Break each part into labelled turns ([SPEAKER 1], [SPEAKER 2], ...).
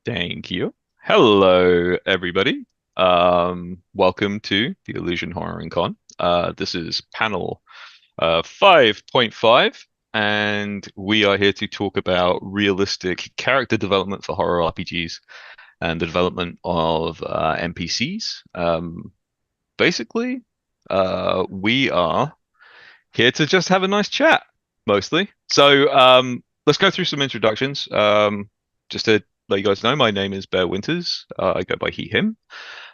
[SPEAKER 1] Thank you. Hello, everybody. Welcome to the Illusion Horror and Con. This is panel 5.5, and we are here to talk about realistic character development for horror RPGs and the development of NPCs. Basically, we are here to just have a nice chat, mostly. So let's go through some introductions. Just to let you guys know, my name is Bear Winters. I go by he, him.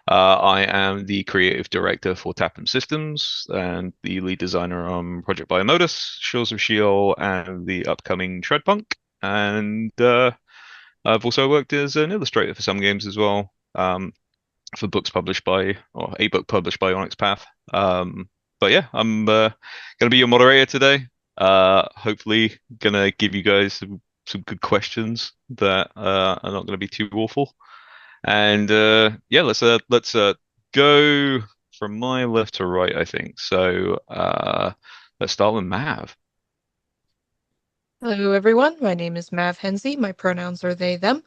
[SPEAKER 1] I am the creative director for Tap'em Systems and the lead designer on Project Biomotus, Shores of Sheol, and the upcoming Treadpunk. And I've also worked as an illustrator for some games as well, for books published by, or a book published by Onyx Path. But yeah, I'm gonna be your moderator today. Hopefully, gonna give you guys some good questions that are not gonna be too awful. And yeah, let's go from my left to right, I think. So let's start with Mav.
[SPEAKER 2] Hello, everyone. My name is Mav Hensey. My pronouns are they, them.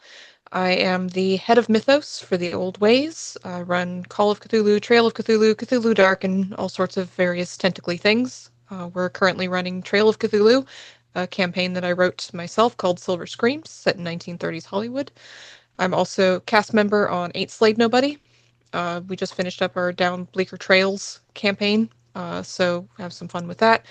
[SPEAKER 2] I am the head of Mythos for the Old Ways. I run Call of Cthulhu, Trail of Cthulhu, Cthulhu Dark, and all sorts of various tentacly things. We're currently running Trail of Cthulhu, a campaign that I wrote myself called Silver Screams, set in 1930s Hollywood. I'm also cast member on Ain't Slayed Nobody. We just finished up our Down Bleaker Trails campaign, so have some fun with that.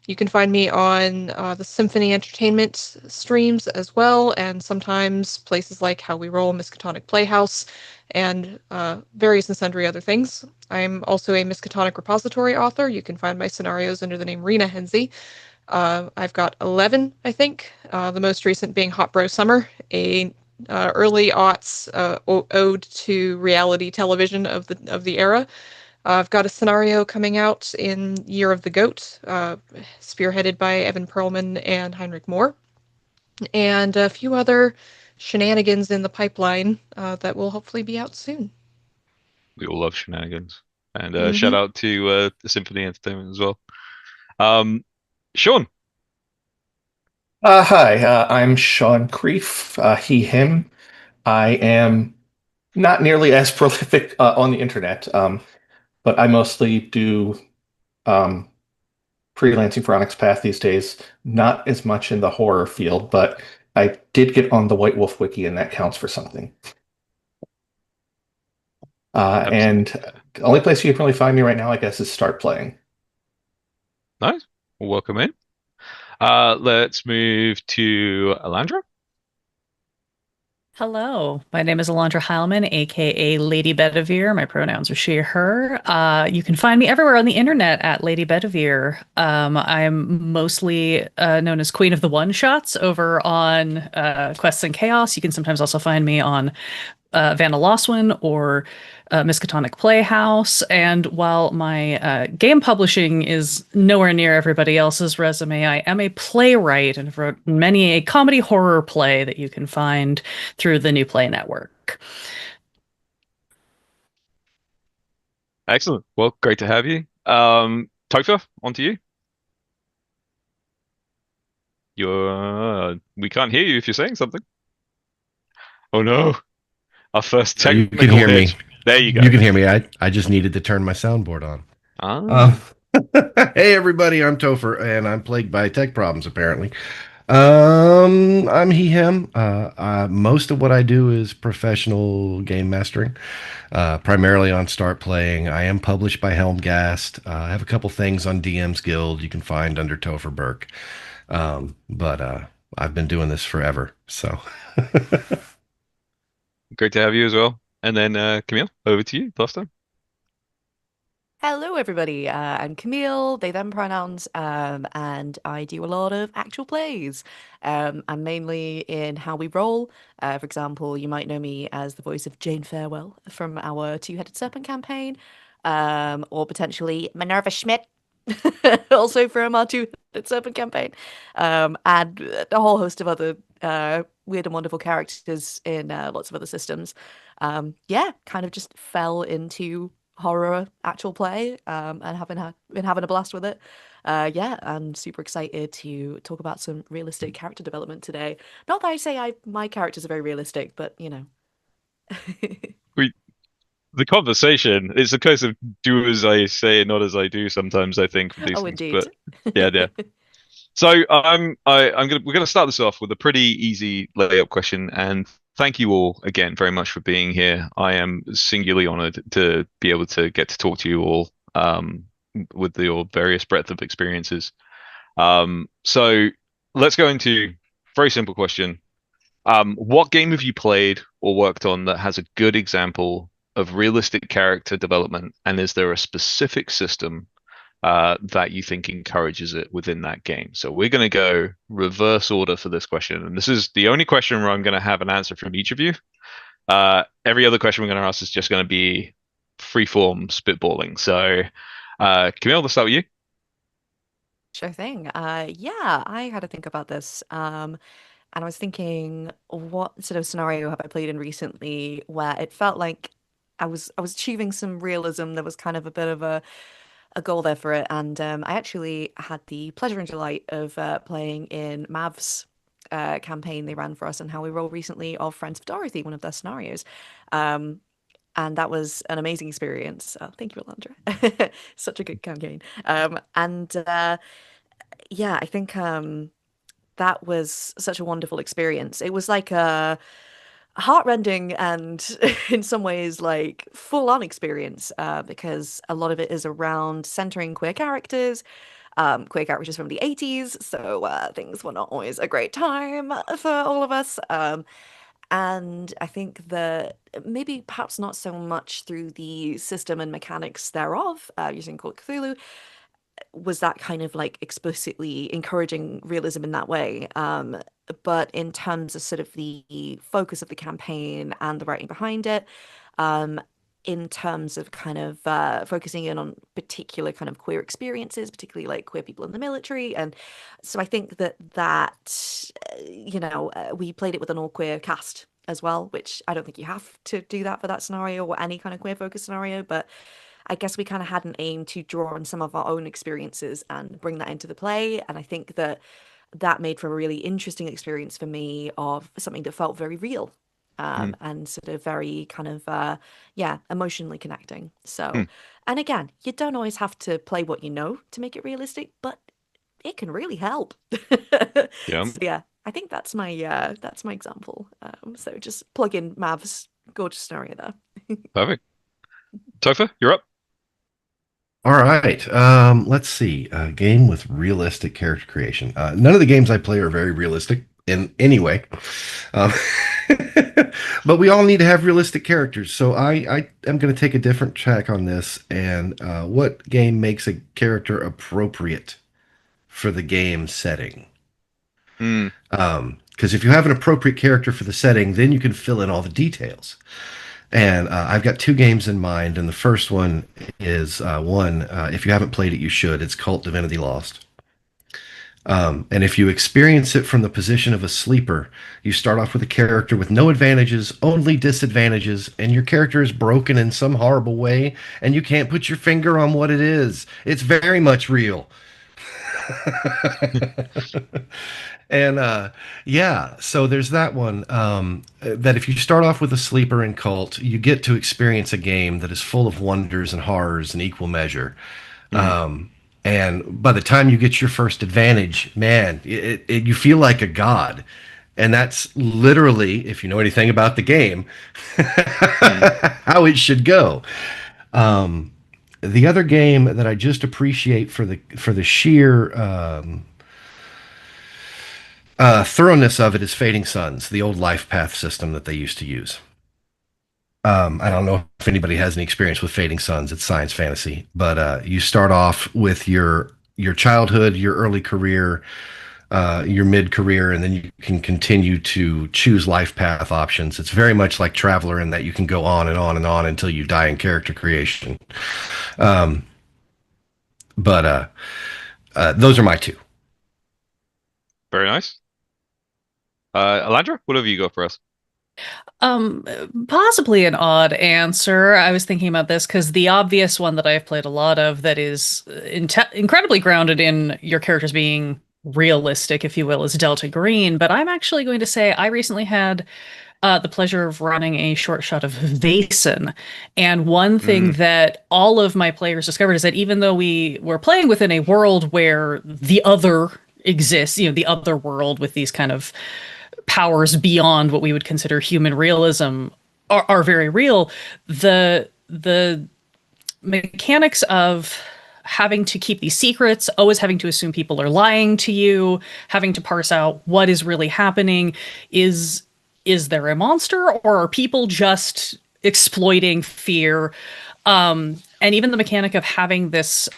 [SPEAKER 2] You can find me on the Symphony Entertainment streams as well, and sometimes places like How We Roll, Miskatonic Playhouse, and various and sundry other things. I'm also a Miskatonic repository author. You can find my scenarios under the name Rena Hensey. I've got 11, I think. The most recent being Hot Bro Summer, a early aughts ode to reality television of the era. I've got a scenario coming out in Year of the Goat, spearheaded by Evan Perlman and Heinrich Moore, and a few other shenanigans in the pipeline that will hopefully be out soon.
[SPEAKER 1] We all love shenanigans. And shout
[SPEAKER 2] Hmm.
[SPEAKER 1] out to the Symphony Entertainment as well. Um, Sean.
[SPEAKER 3] Hi, I'm Sean Creef, he, him. I am not nearly as prolific on the internet, but I mostly do um, freelancing for Onyx Path these days. Not as much in the horror field, but I did get on the White Wolf Wiki, and that counts for something. And
[SPEAKER 1] Absolutely.
[SPEAKER 3] the only place you can really find me right now, I guess, is Start Playing.
[SPEAKER 1] Nice. Welcome in. Let's move to Alandra.
[SPEAKER 4] Hello, my name is Alandra Hileman, aka Lady Bedivere. My pronouns are she, her. You can find me everywhere on the internet at Lady Bedivere. I'm mostly known as Queen of the One Shots over on Quests and Chaos. You can sometimes also find me on Vanna Loswin or Miskatonic Playhouse. And while my game publishing is nowhere near everybody else's resume, I am a playwright and have wrote many a comedy horror play that you can find through the New Play Network.
[SPEAKER 1] Excellent. Well, great to have you. Topher, on to you. We can't hear you if you're saying something. Oh no, our first
[SPEAKER 5] No, you can
[SPEAKER 1] technical
[SPEAKER 5] hear me.
[SPEAKER 1] hitch. There you
[SPEAKER 5] You
[SPEAKER 1] go.
[SPEAKER 5] can hear me. I just needed to turn my soundboard on.
[SPEAKER 1] Ah,
[SPEAKER 5] Uh, hey everybody, I'm Topher, and I'm plagued by tech problems apparently. I'm he him. Most of what I do is professional game mastering, primarily on Start Playing. I am published by Helmgast. I have a couple things on DM's Guild you can find under Topher Burk. But I've been doing this forever, so.
[SPEAKER 1] great to have you as well. And then Camille, over to you last time.
[SPEAKER 6] Hello, everybody. I'm Camille, they, them pronouns, and I do a lot of actual plays. I'm mainly in How We Roll. For example, you might know me as the voice of Jane Farewell from our Two-Headed Serpent campaign, or potentially Minerva Schmidt, also from our Two-Headed Serpent campaign, and a whole host of other weird and wonderful characters in lots of other systems. Yeah, kind of just fell into horror actual play and been having a blast with it. Yeah, I'm super excited to talk about some realistic character development today. Not that I say my characters are very realistic, but
[SPEAKER 1] we the conversation is a case of do as I say, not as I do. Sometimes I think with these
[SPEAKER 6] Oh,
[SPEAKER 1] things, but
[SPEAKER 6] indeed.
[SPEAKER 1] yeah. So we're gonna start this off with a pretty easy layup question, and thank you all again very much for being here. I am singularly honored to be able to get to talk to you all with your various breadth of experiences. So let's go into very simple question. What game have you played or worked on that has a good example of realistic character development, and is there a specific system that you think encourages it within that game? So we're going to go reverse order for this question, and this is the only question where I'm going to have an answer from each of you. Every other question we're going to ask is just going to be free-form spitballing. So, Camille, let's start with you.
[SPEAKER 6] Sure thing. Yeah, I had to think about this. And I was thinking, what sort of scenario have I played in recently where it felt like I was achieving some realism. There was kind of a bit of a goal there for it, and I actually had the pleasure and delight of playing in Mav's campaign they ran for us and How We Roll recently of Friends of Dorothy, one of their scenarios. Um, and that was an amazing experience. Thank you, Alandra. Such a good campaign. And yeah, I think that was such a wonderful experience. It was like a heartrending and in some ways like full on experience because a lot of it is around centering queer characters from the 80s. So things were not always a great time for all of us. And I think that maybe perhaps not so much through the system and mechanics thereof, using Call of Cthulhu, was that kind of like explicitly encouraging realism in that way. But in terms of sort of the focus of the campaign and the writing behind it, um, in terms of kind of focusing in on particular kind of queer experiences, particularly like queer people in the military. And so I think that we played it with an all queer cast as well, which I don't think you have to do that for that scenario or any kind of queer focus scenario, but I guess we kind of had an aim to draw on some of our own experiences and bring that into the play. And I think that that made for a really interesting experience for me of something that felt very real,
[SPEAKER 1] Hmm.
[SPEAKER 6] and sort of very kind of, yeah, emotionally connecting. So,
[SPEAKER 1] Hmm.
[SPEAKER 6] and again, you don't always have to play what you know to make it realistic, but it can really help.
[SPEAKER 1] Yeah,
[SPEAKER 6] So yeah, I think that's my example. So just plug in Mav's gorgeous scenario there.
[SPEAKER 1] perfect. Topher, you're up.
[SPEAKER 5] All right. Let's see. A game with realistic character creation. None of the games I play are very realistic in any way. Um, but we all need to have realistic characters. So I am going to take a different track on this. And what game makes a character appropriate for the game setting?
[SPEAKER 1] Hmm.
[SPEAKER 5] Because if you have an appropriate character for the setting, then you can fill in all the details. And I've got two games in mind, and the first one is if you haven't played it, you should. It's Cult Divinity Lost. And if you experience it from the position of a sleeper, you start off with a character with no advantages, only disadvantages, and your character is broken in some horrible way, and you can't put your finger on what it is. It's very much real. And yeah, so there's that one. That if you start off with a sleeper in Cult, you get to experience a game that is full of wonders and horrors in equal measure.
[SPEAKER 1] Hmm.
[SPEAKER 5] And by the time you get your first advantage, man, you feel like a god. And that's literally, if you know anything about the game,
[SPEAKER 1] Hmm.
[SPEAKER 5] how it should go. The other game that I just appreciate for the sheer thoroughness of it is Fading Suns, the old life path system that they used to use. I don't know if anybody has any experience with Fading Suns. It's science fantasy, but you start off with your childhood, your early career, your mid career, and then you can continue to choose life path options. It's very much like Traveler in that you can go on and on and on until you die in character creation. Um, but those are my two.
[SPEAKER 1] Very nice. Alandra, what have you got for us?
[SPEAKER 4] Um, Possibly an odd answer. I was thinking about this because the obvious one that I've played a lot of that is incredibly grounded in your characters being realistic, if you will, is Delta Green. But I'm actually going to say I recently had the pleasure of running a short shot of Vaesen. And one thing that all of my players discovered is that even though we were playing within a world where the other exists, the other world with these kind of powers beyond what we would consider human realism are very real, the mechanics of having to keep these secrets, always having to assume people are lying to you, having to parse out what is really happening, is there a monster or are people just exploiting fear? And even the mechanic of having this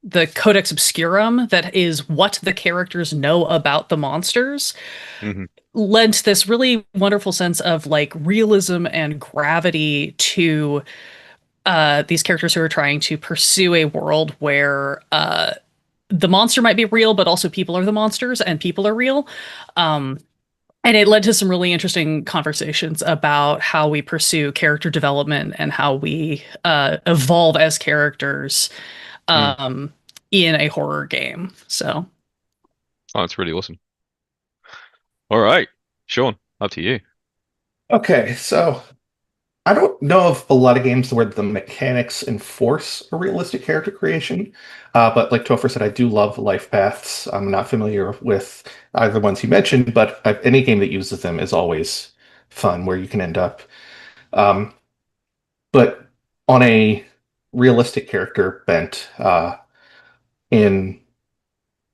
[SPEAKER 4] the Codex Obscurum, that is what the characters know about the monsters, lent this really wonderful sense of like realism and gravity to these characters who are trying to pursue a world where the monster might be real, but also people are the monsters and people are real. And it led to some really interesting conversations about how we pursue character development and how we evolve as characters in a horror game. So,
[SPEAKER 1] Oh, that's really awesome. All right, Sean, up to you.
[SPEAKER 3] Okay, so I don't know of a lot of games where the mechanics enforce a realistic character creation, but like Topher said, I do love life paths. I'm not familiar with either ones he mentioned, but any game that uses them is always fun, where you can end up. Um, but on a realistic character bent, in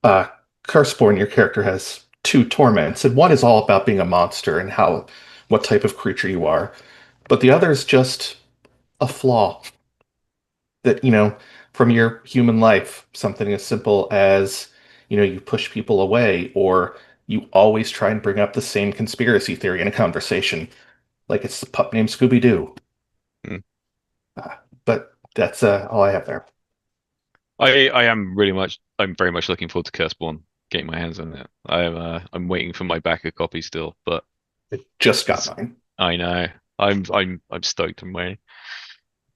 [SPEAKER 3] uh, Curseborn, your character has two torments, and one is all about being a monster and what type of creature you are, but the other is just a flaw that, from your human life, something as simple as, you push people away, or you always try and bring up the same conspiracy theory in a conversation, like it's the pup named Scooby-Doo.
[SPEAKER 1] Mm.
[SPEAKER 3] But that's all I have there.
[SPEAKER 1] I'm very much looking forward to Curseborn, getting my hands on it. I'm waiting for my backup copy still, but
[SPEAKER 3] It just got mine.
[SPEAKER 1] I know. I'm stoked and waiting.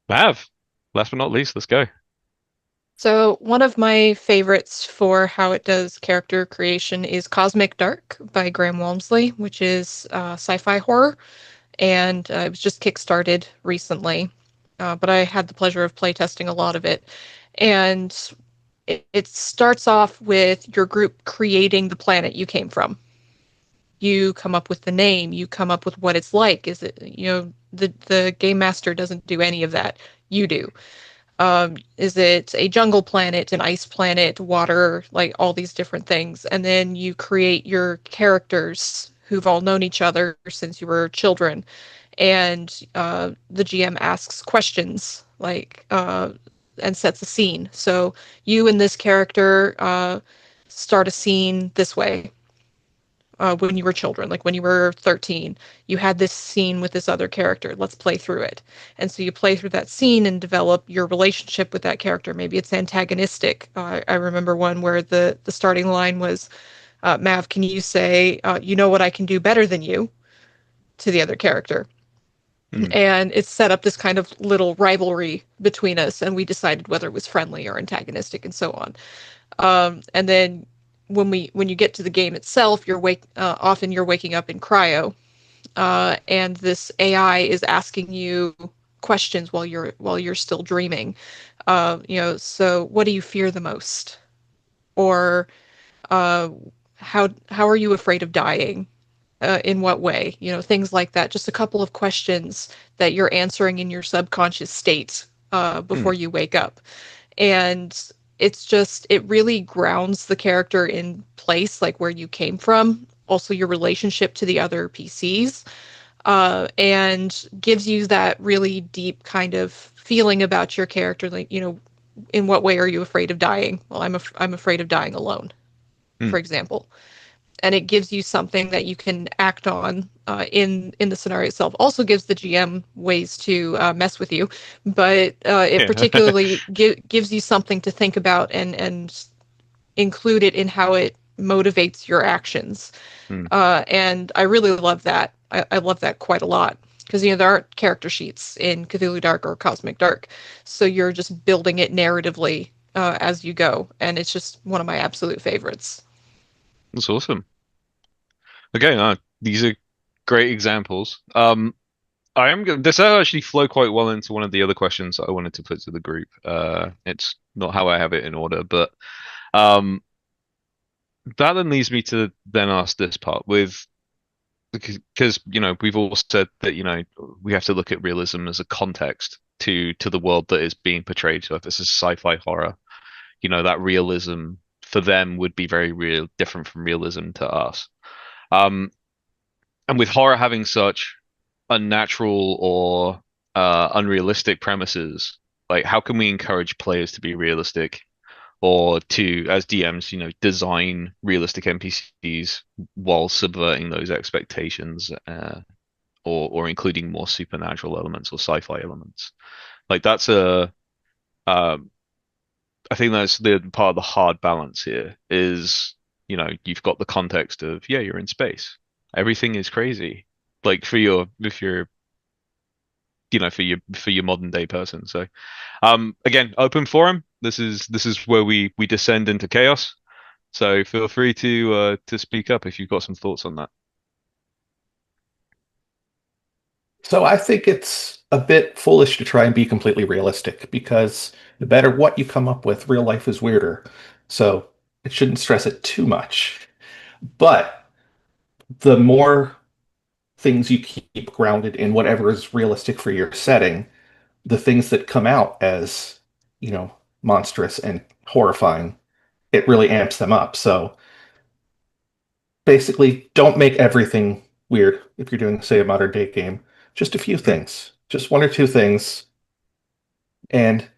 [SPEAKER 1] Mav, last but not least, let's go.
[SPEAKER 2] So one of my favorites for how it does character creation is Cosmic Dark by Graham Walmsley, which is sci-fi horror, and it was just kickstarted recently. But I had the pleasure of playtesting a lot of it, and it starts off with your group creating the planet you came from. You come up with the name, you come up with what it's like. Is it, the game master doesn't do any of that. You do. Is it a jungle planet, an ice planet, water, like all these different things? And then you create your characters who've all known each other since you were children. And the GM asks questions and sets a scene. So you and this character start a scene this way. When you were children, like when you were 13, you had this scene with this other character. Let's play through it. And so you play through that scene and develop your relationship with that character. Maybe it's antagonistic. I remember one where the starting line was, Mav, can you say, you know what I can do better than you, to the other character? And it set up this kind of little rivalry between us, and we decided whether it was friendly or antagonistic and so on. And then when you get to the game itself, often you're waking up in cryo, and this AI is asking you questions while you're still dreaming. So what do you fear the most? Or how are you afraid of dying? In what way? Things like that. Just a couple of questions that you're answering in your subconscious state before you wake up. And it really grounds the character in place, like where you came from, also your relationship to the other PCs, and gives you that really deep kind of feeling about your character. Like, in what way are you afraid of dying? Well, I'm afraid of dying alone, for example. And it gives you something that you can act on in the scenario itself. Also gives the GM ways to mess with you, but it particularly gives you something to think about and include it in how it motivates your actions. And I really love that. I love that quite a lot, because there aren't character sheets in Cthulhu Dark or Cosmic Dark, so you're just building it narratively as you go, and it's just one of my absolute favorites.
[SPEAKER 1] That's awesome. Okay, these are great examples. This actually flow quite well into one of the other questions I wanted to put to the group. It's not how I have it in order, but um, that then leads me to then ask this part with because we've all said that we have to look at realism as a context to the world that is being portrayed. So if this is sci-fi horror, that realism for them would be very real, different from realism to us. Um, and with horror having such unnatural or unrealistic premises, like how can we encourage players to be realistic or to, as DMs, design realistic NPCs while subverting those expectations, or including more supernatural elements or sci-fi elements? Like that's uh, I think that's the part of the hard balance here is, you've got the context of, yeah, you're in space. Everything is crazy. Like if you're, for your modern day person. So, again, open forum. This is where we descend into chaos. So feel free to speak up if you've got some thoughts on that.
[SPEAKER 3] So I think it's a bit foolish to try and be completely realistic because no matter what you come up with, real life is weirder. So it shouldn't stress it too much. But the more things you keep grounded in whatever is realistic for your setting, the things that come out as, monstrous and horrifying, it really amps them up. So basically, don't make everything weird if you're doing, say, a modern day game. Just a few things, just one or two things, and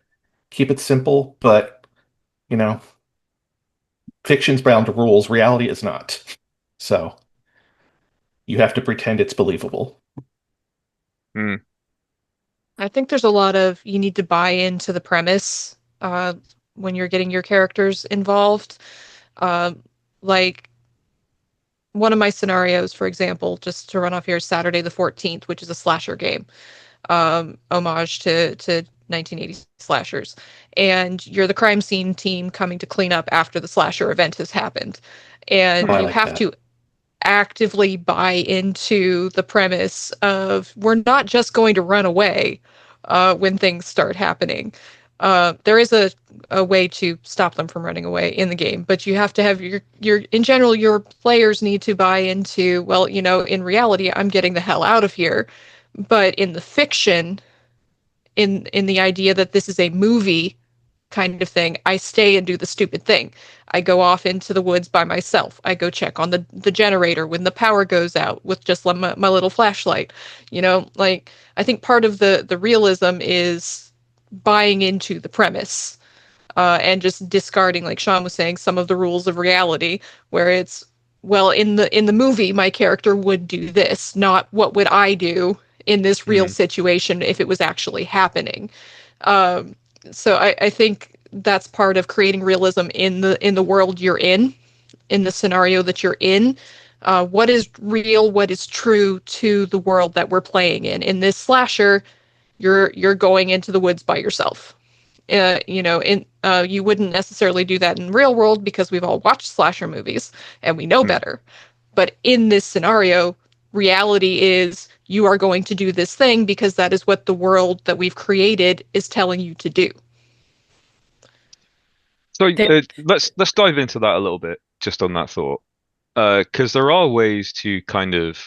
[SPEAKER 3] keep it simple. But, you know, fiction's bound to rules, reality is not. So you have to pretend it's believable.
[SPEAKER 1] Hmm.
[SPEAKER 2] I think there's a lot of you need to buy into the premise when you're getting your characters involved. Uh, like one of my scenarios, for example, just to run off here, is Saturday the 14th, which is a slasher game, homage to 1980s slashers. And you're the crime scene team coming to clean up after the slasher event has happened.
[SPEAKER 3] Oh,
[SPEAKER 2] And
[SPEAKER 3] I
[SPEAKER 2] you
[SPEAKER 3] like
[SPEAKER 2] have
[SPEAKER 3] that.
[SPEAKER 2] to actively buy into the premise of we're not just going to run away when things start happening. There is a way to stop them from running away in the game, but you have to have your in general your players need to buy into, well, in reality I'm getting the hell out of here, but in the fiction, in the idea that this is a movie kind of thing, I stay and do the stupid thing. I go off into the woods by myself. I go check on the generator when the power goes out with just my little flashlight. Like I think part of the realism is buying into the premise and just discarding, like Sean was saying, some of the rules of reality, where it's, well, in the movie my character would do this, not what would I do in this real
[SPEAKER 1] Hmm.
[SPEAKER 2] situation if it was actually happening. Um, so I think that's part of creating realism in the world you're in the scenario that you're in. What is real? What is true to the world that we're playing in? In this slasher, you're going into the woods by yourself. You wouldn't necessarily do that in real world because we've all watched slasher movies and we know
[SPEAKER 1] Hmm.
[SPEAKER 2] better. But in this scenario, reality is you are going to do this thing because that is what the world that we've created is telling you to do.
[SPEAKER 1] So
[SPEAKER 4] There,
[SPEAKER 1] let's dive into that a little bit, just on that thought, because there are ways to kind of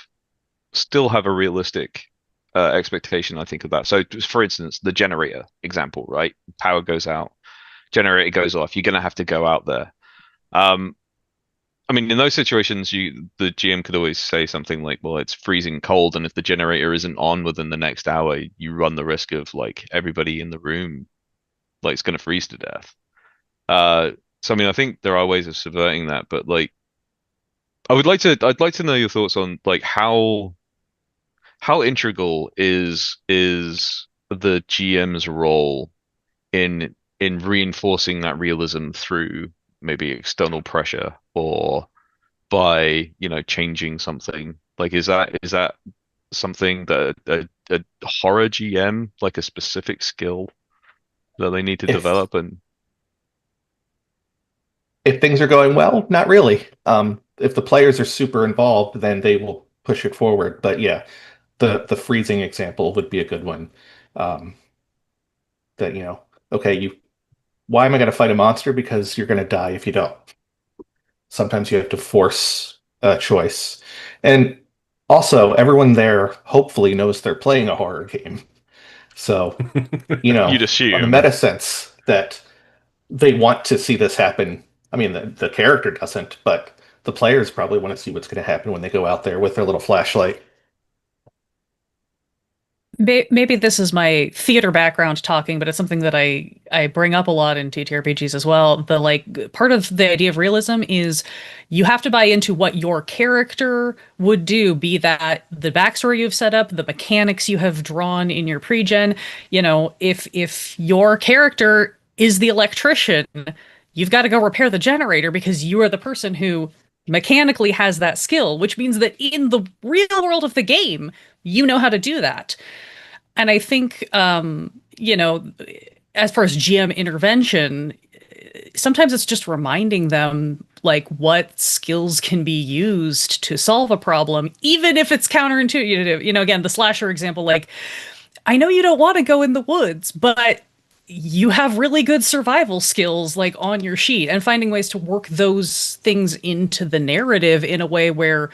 [SPEAKER 1] still have a realistic expectation, I think, of that. So, for instance, the generator example, right? Power goes out, generator goes off. You're gonna have to go out there. Um, I mean, in those situations, the GM could always say something like, "Well, it's freezing cold, and if the generator isn't on within the next hour, you run the risk of like everybody in the room like it's gonna freeze to death." Uh, so I mean, I think there are ways of subverting that, but like, I'd like to know your thoughts on like how integral is the GM's role in reinforcing that realism through maybe external pressure or by, changing something? Like, is that something that a horror GM, like a specific skill that they need to
[SPEAKER 3] If
[SPEAKER 1] develop? And
[SPEAKER 3] if things are going well, not really. If the players are super involved, then they will push it forward. But yeah, the freezing example would be a good one. Um, that okay, why am I going to fight a monster? Because you're going to die if you don't. Sometimes you have to force a choice, and also everyone there hopefully knows they're playing a horror game. So,
[SPEAKER 1] You'd
[SPEAKER 3] on the
[SPEAKER 1] assume.
[SPEAKER 3] meta sense that they want to see this happen. I mean, the character doesn't, but the players probably want to see what's going to happen when they go out there with their little flashlight.
[SPEAKER 4] Maybe this is my theater background talking, but it's something that I bring up a lot in TTRPGs as well. The like part of the idea of realism is you have to buy into what your character would do, be that the backstory you've set up, the mechanics you have drawn in your pre-gen. If your character is the electrician, you've got to go repair the generator because you are the person who mechanically has that skill, which means that in the real world of the game, you know how to do that. And I think, as far as GM intervention, sometimes it's just reminding them like what skills can be used to solve a problem, even if it's counterintuitive. Again, the slasher example, like, I know you don't want to go in the woods, but you have really good survival skills like on your sheet, and finding ways to work those things into the narrative in a way where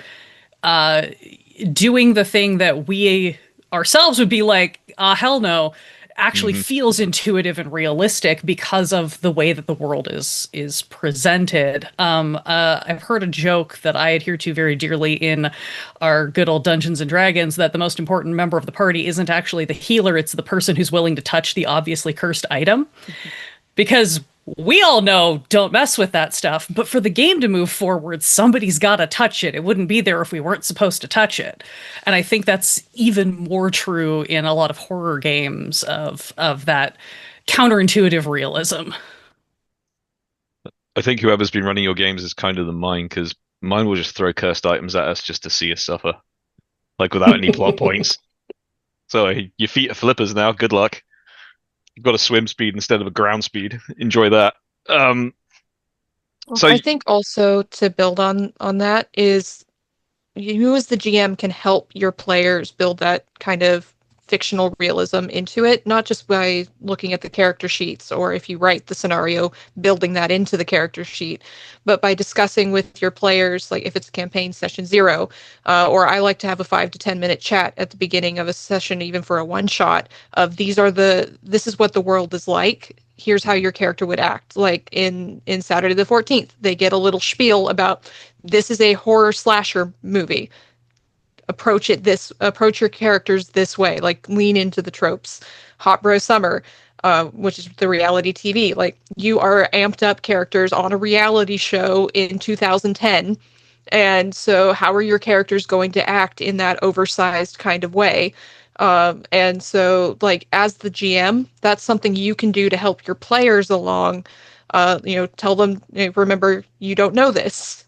[SPEAKER 4] doing the thing that we ourselves would be like, hell no, actually feels intuitive and realistic because of the way that the world is presented. I've heard a joke that I adhere to very dearly in our good old Dungeons and Dragons, that the most important member of the party isn't actually the healer, it's the person who's willing to touch the obviously cursed item. Because we all know don't mess with that stuff, but for the game to move forward, somebody's got to touch it. It wouldn't be there if we weren't supposed to touch it. And I think that's even more true in a lot of horror games of that counterintuitive realism.
[SPEAKER 1] I think whoever's been running your games is kind of the mine, because mine will just throw cursed items at us just to see us suffer, like without any plot points. So your feet are flippers now. Good luck. You've got a swim speed instead of a ground speed. Enjoy that. So
[SPEAKER 2] I think also to build on that is you as the GM can help your players build that kind of fictional realism into it, not just by looking at the character sheets or if you write the scenario, building that into the character sheet, but by discussing with your players, like if it's campaign session 0, or I like to have a 5 to 10 minute chat at the beginning of a session, even for a one shot of this is what the world is like. Here's how your character would act. Like in Saturday the 14th, they get a little spiel about this is a horror slasher movie. Approach your characters this way, like lean into the tropes. Hot Bro Summer, which is the reality TV, like you are amped up characters on a reality show in 2010, and so how are your characters going to act in that oversized kind of way? And so like as the GM, that's something you can do to help your players along. Tell them, remember, you don't know this,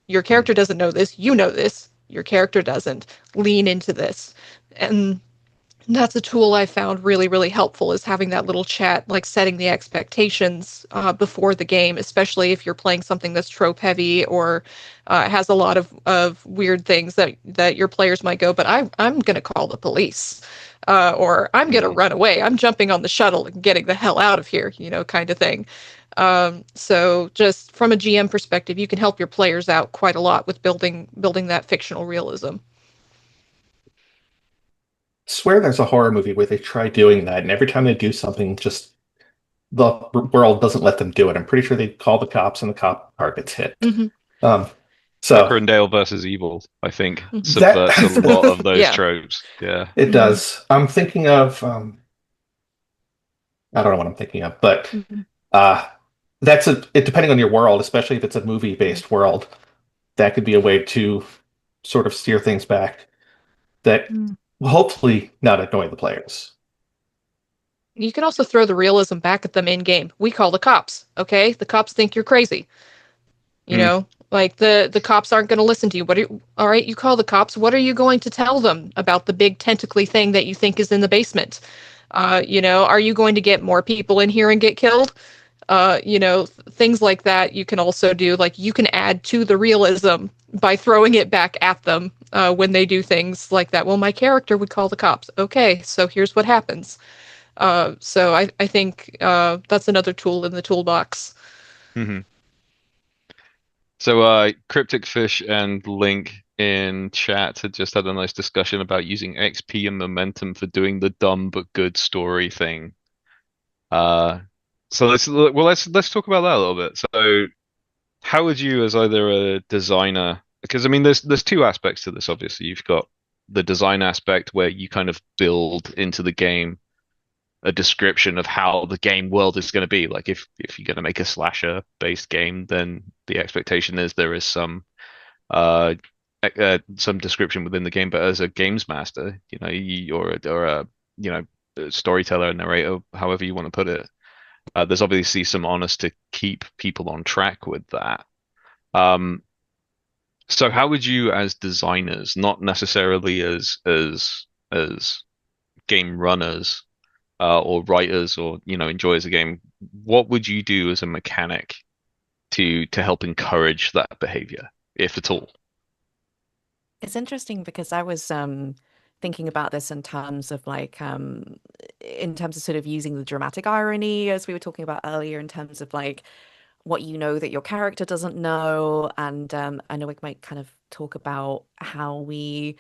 [SPEAKER 2] your character doesn't know this, you know this, your character doesn't. Lean into this. And that's a tool I found really, really helpful, is having that little chat, like setting the expectations before the game, especially if you're playing something that's trope heavy or has a lot of weird things that your players might go, but I'm going to call the police, or I'm going to run away. I'm jumping on the shuttle and getting the hell out of here, kind of thing. So just from a GM perspective, you can help your players out quite a lot with building that fictional realism.
[SPEAKER 3] I swear there's a horror movie where they try doing that, and every time they do something, just the world doesn't let them do it. I'm pretty sure they call the cops and the cop car gets hit. So
[SPEAKER 1] Tucker and Dale versus Evil, I think, subverts a lot of those tropes. Yeah,
[SPEAKER 3] it does. I'm thinking of I don't know what I'm thinking of, but that's it depending on your world, especially if it's a movie-based world, that could be a way to sort of steer things back that will hopefully not annoy the players.
[SPEAKER 2] You can also throw the realism back at them in game. We call the cops, okay? The cops think you're crazy. Like the cops aren't going to listen to you. All right, you call the cops. What are you going to tell them about the big tentacly thing that you think is in the basement? Are you going to get more people in here and get killed? Things like that you can also do. Like, you can add to the realism by throwing it back at them when they do things like that. Well, my character would call the cops. Okay, so here's what happens. So I think that's another tool in the toolbox.
[SPEAKER 1] Hmm. So Cryptic Fish and Link in chat had just had a nice discussion about using XP and momentum for doing the dumb but good story thing. Uh, so let's talk about that a little bit. So how would you, as either a designer, because I mean, there's two aspects to this. Obviously, you've got the design aspect where you kind of build into the game a description of how the game world is going to be. Like if you're going to make a slasher based game, then the expectation is there is uh, some description within the game. But as a games master, or a a storyteller, narrator, however you want to put it, there's obviously some onus to keep people on track with that. Um, so how would you, as designers, not necessarily as game runners, or writers, or enjoyers of game, what would you do as a mechanic to help encourage that behavior, if at all?
[SPEAKER 6] It's interesting because I was thinking about this in terms of sort of using the dramatic irony as we were talking about earlier, in terms of like what you know that your character doesn't know. And I know we might kind of talk about how we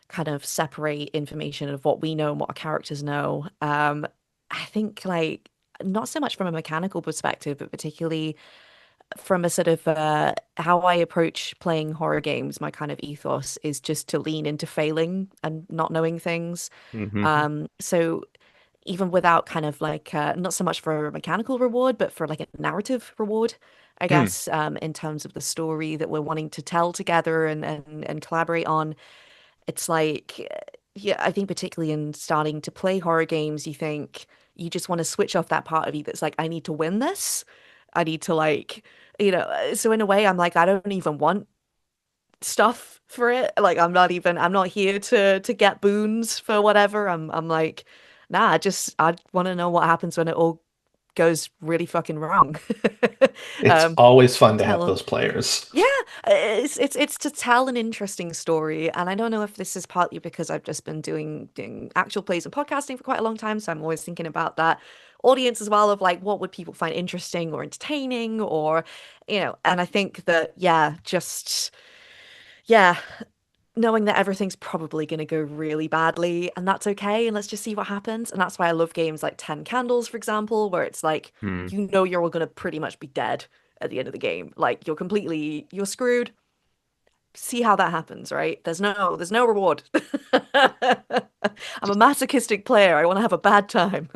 [SPEAKER 6] kind of separate information of what we know and what our characters know. I think like not so much from a mechanical perspective, but particularly from a sort of how I approach playing horror games, my kind of ethos is just to lean into failing and not knowing things.
[SPEAKER 1] Hmm.
[SPEAKER 6] So even without kind of like not so much for a mechanical reward, but for like a narrative reward, I
[SPEAKER 1] Mm.
[SPEAKER 6] guess, in terms of the story that we're wanting to tell together and collaborate on. It's like, yeah, I think particularly in starting to play horror games, you think you just want to switch off that part of you that's like, I need to win this. I need to like, so in a way, I'm like, I don't even want stuff for it. Like, I'm not here to get boons for whatever. I'm like, nah, I want to know what happens when it all goes really fucking wrong.
[SPEAKER 3] It's
[SPEAKER 6] Um,
[SPEAKER 3] always fun to have
[SPEAKER 6] tell
[SPEAKER 3] those players.
[SPEAKER 6] yeah, it's to tell an interesting story, and I don't know if this is partly because I've just been doing actual plays and podcasting for quite a long time, so I'm always thinking about that audience as well, of like what would people find interesting or entertaining, or and I think that yeah, knowing that everything's probably going to go really badly, and that's okay, and let's just see what happens. And that's why I love games like 10 Candles, for example, where it's like
[SPEAKER 1] Mm.
[SPEAKER 6] you're all going to pretty much be dead at the end of the game. Like you're screwed. See how that happens, right? There's no reward. I'm a masochistic player. I want to have a bad time.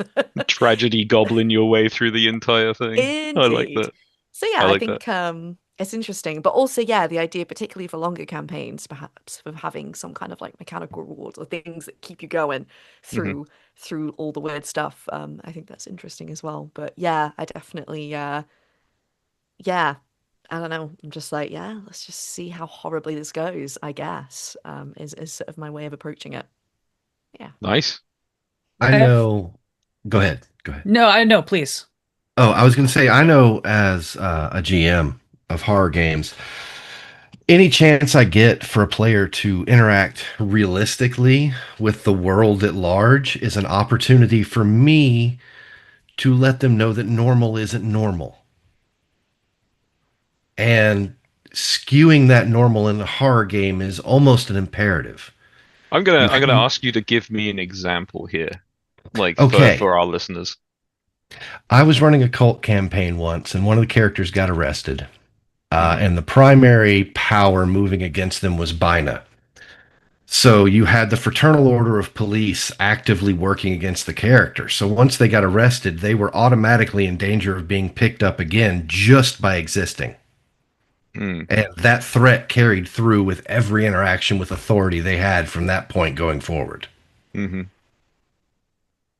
[SPEAKER 1] Tragedy goblin your way through the entire thing. I like
[SPEAKER 6] Indeed.
[SPEAKER 1] that.
[SPEAKER 6] So
[SPEAKER 1] I
[SPEAKER 6] yeah, I
[SPEAKER 1] like that.
[SPEAKER 6] think it's interesting, but also yeah, the idea, particularly for longer campaigns, perhaps of having some kind of like mechanical rewards or things that keep you going
[SPEAKER 1] Hmm.
[SPEAKER 6] through through all the weird stuff. I think that's interesting as well. But yeah, I definitely yeah, I don't know. I'm just like, yeah, let's just see how horribly this goes, I guess, is sort of my way of approaching it. Yeah.
[SPEAKER 1] Nice.
[SPEAKER 5] I
[SPEAKER 4] I have
[SPEAKER 5] know. Go ahead. Go ahead.
[SPEAKER 4] no, I know, please.
[SPEAKER 5] Oh, I was going to say, I know as a GM of horror games, any chance I get for a player to interact realistically with the world at large is an opportunity for me to let them know that normal isn't normal. And skewing that normal in a horror game is almost an imperative. You,
[SPEAKER 1] I'm gonna
[SPEAKER 5] you
[SPEAKER 1] ask you to give me an example here, like for
[SPEAKER 5] okay.
[SPEAKER 1] for our listeners.
[SPEAKER 5] I was running a cult campaign once, and one of the characters got arrested.
[SPEAKER 1] Hmm.
[SPEAKER 5] And the primary power moving against them was Bina. So you had the Fraternal Order of Police actively working against the character. So once they got arrested, they were automatically in danger of being picked up again just by existing.
[SPEAKER 1] Mm.
[SPEAKER 5] And that threat carried through with every interaction with authority they had from that point going forward.
[SPEAKER 1] Hmm.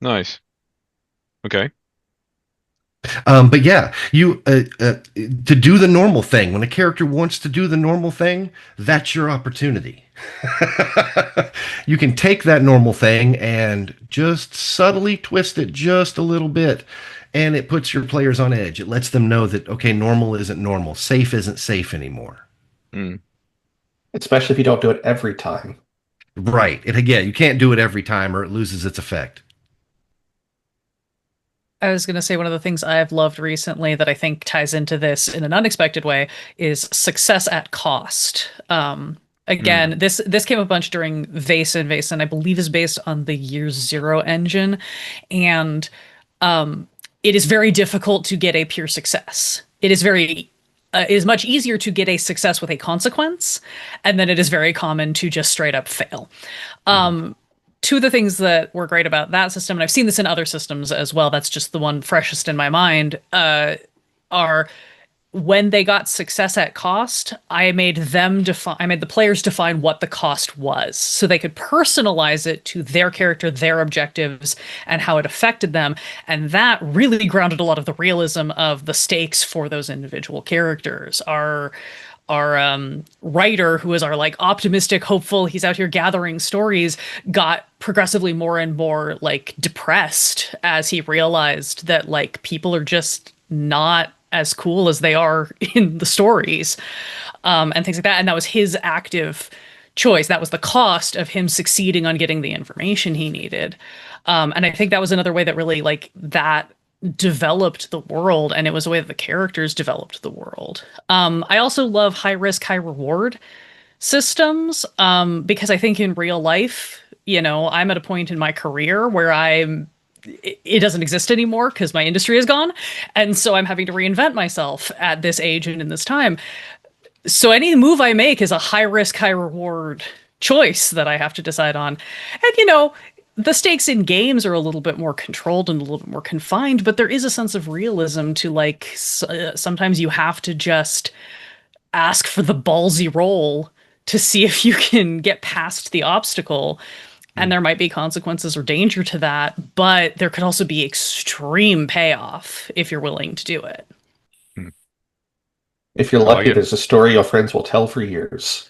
[SPEAKER 1] Nice. Okay.
[SPEAKER 5] But yeah, you to do the normal thing. When a character wants to do the normal thing, that's your opportunity. You can take that normal thing and just subtly twist it just a little bit, and it puts your players on edge. It lets them know that, okay, normal isn't normal. Safe isn't safe anymore.
[SPEAKER 1] Mm.
[SPEAKER 3] Especially if you don't do it every time.
[SPEAKER 5] Right. And again, you can't do it every time or it loses its effect.
[SPEAKER 4] I was going to say one of the things I've loved recently that I think ties into this in an unexpected way is success at cost. Again, this came a bunch during Vaesen. Vaesen, I believe, is based on the Year Zero engine, and it is very difficult to get a pure success. It is much easier to get a success with a consequence, and then it is very common to just straight up fail. Two of the things that were great about that system, and I've seen this in other systems as well, that's just the one freshest in my mind, are when they got success at cost, I made the players define what the cost was so they could personalize it to their character, their objectives, and how it affected them. And that really grounded a lot of the realism of the stakes for those individual characters. Our writer, who is our like optimistic, hopeful, he's out here gathering stories, got progressively more and more like depressed as he realized that like people are just not as cool as they are in the stories, and things like that. And that was his active choice. That was the cost of him succeeding on getting the information he needed. And I think that was another way that really like that developed the world, and it was a way that the characters developed the world. I also love high risk, high reward systems, because I think in real life, you know, I'm at a point in my career where it doesn't exist anymore because my industry is gone. And so I'm having to reinvent myself at this age and in this time. So any move I make is a high risk, high reward choice that I have to decide on. And, you know, the stakes in games are a little bit more controlled and a little bit more confined, but there is a sense of realism to like, sometimes you have to just ask for the ballsy roll to see if you can get past the obstacle. And there might be consequences or danger to that, but there could also be extreme payoff if you're willing to do it.
[SPEAKER 3] If you're lucky, there's a story your friends will tell for years.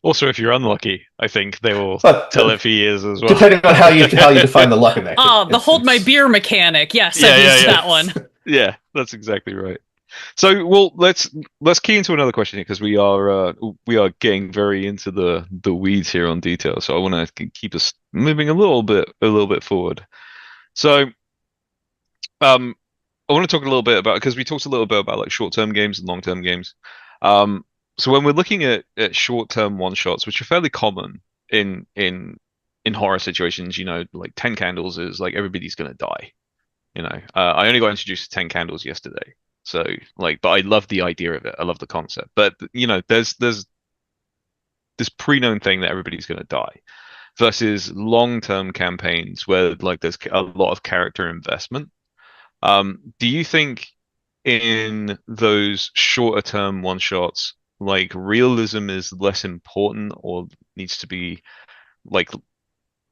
[SPEAKER 1] Also, if you're unlucky, I think they will tell it for years as well.
[SPEAKER 3] Depending on how you define the luck in that.
[SPEAKER 4] Oh, the hold my beer mechanic. Yes, I used that one.
[SPEAKER 1] Yeah, that's exactly right. So, well, let's key into another question here because we are getting very into the weeds here on detail. So I want to keep us moving a little bit forward. So, I want to talk a little bit about, because we talked a little bit about like short-term games and long-term games. So when we're looking at short-term one-shots, which are fairly common in horror situations, you know, like 10 Candles is like everybody's gonna die. You know, I only got introduced to 10 Candles yesterday. So like, but I love the idea of it. I love the concept. But you know, there's this pre-known thing that everybody's going to die, versus long-term campaigns where like there's a lot of character investment. Do you think in those shorter-term one-shots, like realism is less important or needs to be like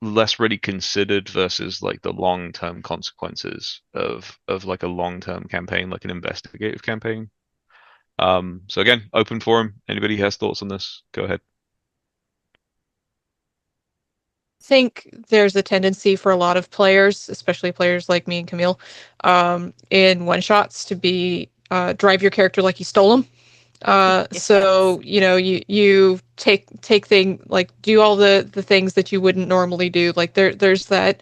[SPEAKER 1] less really considered versus like the long-term consequences of like a long-term campaign, like an investigative campaign? So again, open forum. Anybody has thoughts on this? Go ahead.
[SPEAKER 2] I think there's a tendency for a lot of players, especially players like me and Camille, in one-shots to be drive your character like you stole them. So, you know, you take thing like do all the things that you wouldn't normally do. Like there's that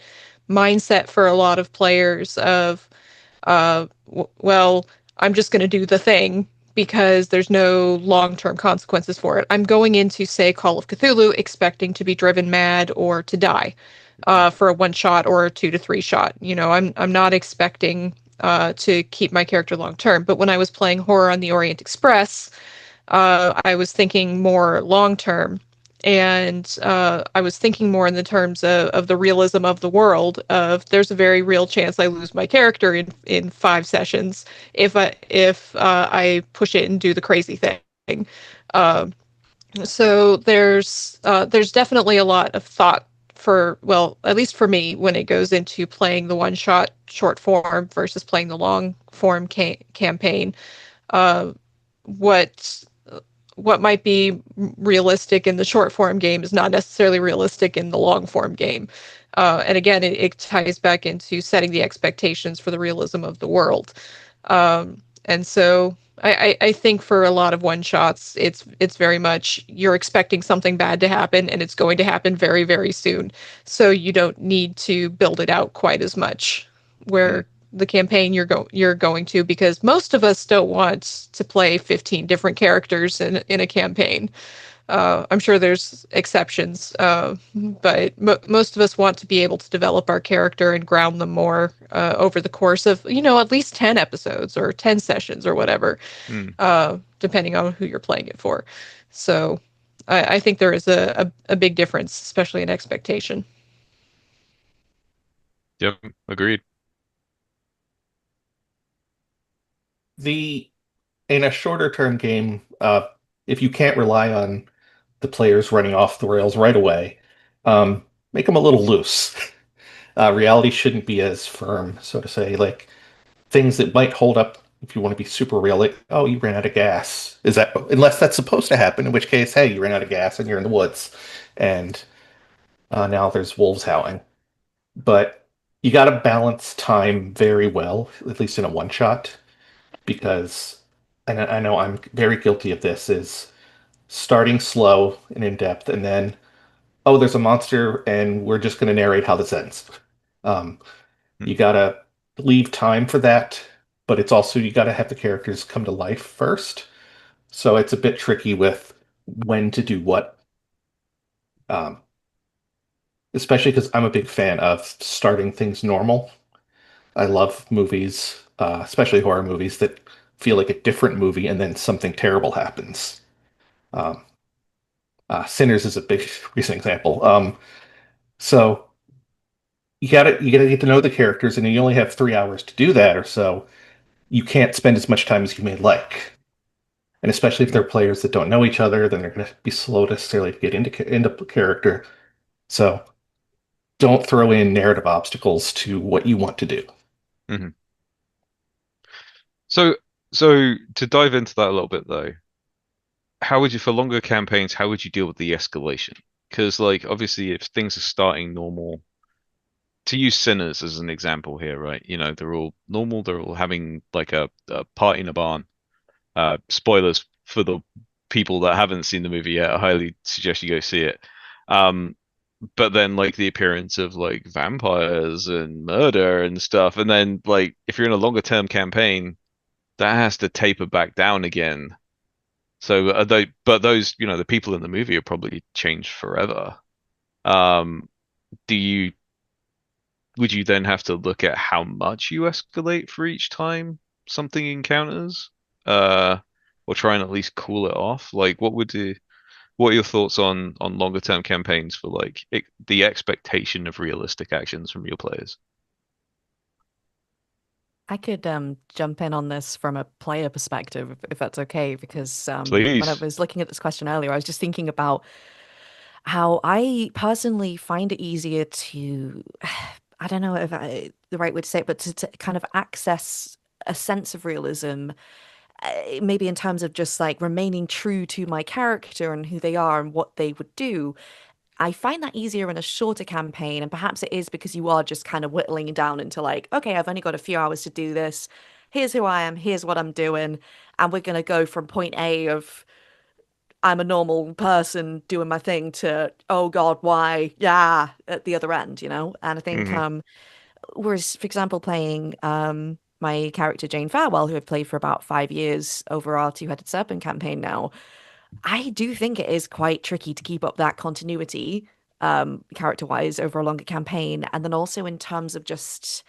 [SPEAKER 2] mindset for a lot of players of, well, I'm just going to do the thing because there's no long-term consequences for it. I'm going into, say, Call of Cthulhu expecting to be driven mad or to die, for a one-shot or a 2 to 3 shot. You know, I'm not expecting to keep my character long term. But when I was playing Horror on the Orient Express, I was thinking more long term, and I was thinking more in the terms of the realism of the world. Of there's a very real chance I lose my character in 5 sessions if I push it and do the crazy thing. So there's definitely a lot of thought for, well, at least for me, when it goes into playing the one-shot short form versus playing the long form campaign. What what might be realistic in the short form game is not necessarily realistic in the long form game. And again, it ties back into setting the expectations for the realism of the world. And so I think for a lot of one shots, it's very much you're expecting something bad to happen, and it's going to happen very, very soon. So you don't need to build it out quite as much. Where the campaign you're going to, because most of us don't want to play 15 different characters in a campaign. I'm sure there's exceptions, but most of us want to be able to develop our character and ground them more over the course of, at least 10 episodes or 10 sessions or whatever,
[SPEAKER 1] Mm.
[SPEAKER 2] depending on who you're playing it for. So I think there is a big difference, especially in expectation.
[SPEAKER 1] Yep, agreed.
[SPEAKER 3] In a shorter term game, if you can't rely on the players running off the rails right away, make them a little loose. Reality shouldn't be as firm, so to say. Like things that might hold up if you want to be super real. Like, oh, you ran out of gas. Is that unless that's supposed to happen? In which case, hey, you ran out of gas and you're in the woods, and now there's wolves howling. But you got to balance time very well, at least in a one shot, because and I know I'm very guilty of this. Is starting slow and in depth, and then oh, there's a monster, and we're just going to narrate how this ends. Um,
[SPEAKER 1] Mm.
[SPEAKER 3] you gotta leave time for that, but it's also you gotta have the characters come to life first. So it's a bit tricky with when to do what, um, especially because I'm a big fan of starting things normal. I love movies, especially horror movies, that feel like a different movie and then something terrible happens. Um, Sinners is a big recent example. So you gotta get to know the characters, and you only have 3 hours to do that or so. You can't spend as much time as you may like. And especially if they're players that don't know each other, then they're going to be slow to necessarily get into character. So don't throw in narrative obstacles to what you want to do.
[SPEAKER 1] Hmm. So, so to dive into that a little bit though, how would you, for longer campaigns, how would you deal with the escalation? Because like obviously if things are starting normal, to use Sinners as an example here, right? They're all normal, they're all having like a party in a barn. Spoilers for the people that haven't seen the movie yet. I highly suggest you go see it. Um, but then like the appearance of like vampires and murder and stuff, and then like if you're in a longer term campaign, that has to taper back down again. So but those, the people in the movie are probably changed forever. Um, do you would you then have to look at how much you escalate for each time something encounters? Uh, or try and at least cool it off? Like what are your thoughts on longer term campaigns for like the expectation of realistic actions from your players?
[SPEAKER 6] I could jump in on this from a player perspective, if that's okay, because when I
[SPEAKER 1] Please.
[SPEAKER 6] was looking at this question earlier, I was just thinking about how I personally find it easier to, I don't know if the right way to say it, but to kind of access a sense of realism, maybe in terms of just like remaining true to my character and who they are and what they would do. I find that easier in a shorter campaign, and perhaps it is because you are just kind of whittling it down into like, okay, I've only got a few hours to do this. Here's who I am, here's what I'm doing, and we're gonna go from point A of I'm a normal person doing my thing to oh God, why? Yeah, at the other end, you know? And I think
[SPEAKER 1] Hmm.
[SPEAKER 6] whereas for example playing my character Jane Farwell, who I've played for about 5 years over our Two-Headed Serpent campaign now, I do think it is quite tricky to keep up that continuity, character-wise over a longer campaign. And then also in terms of just,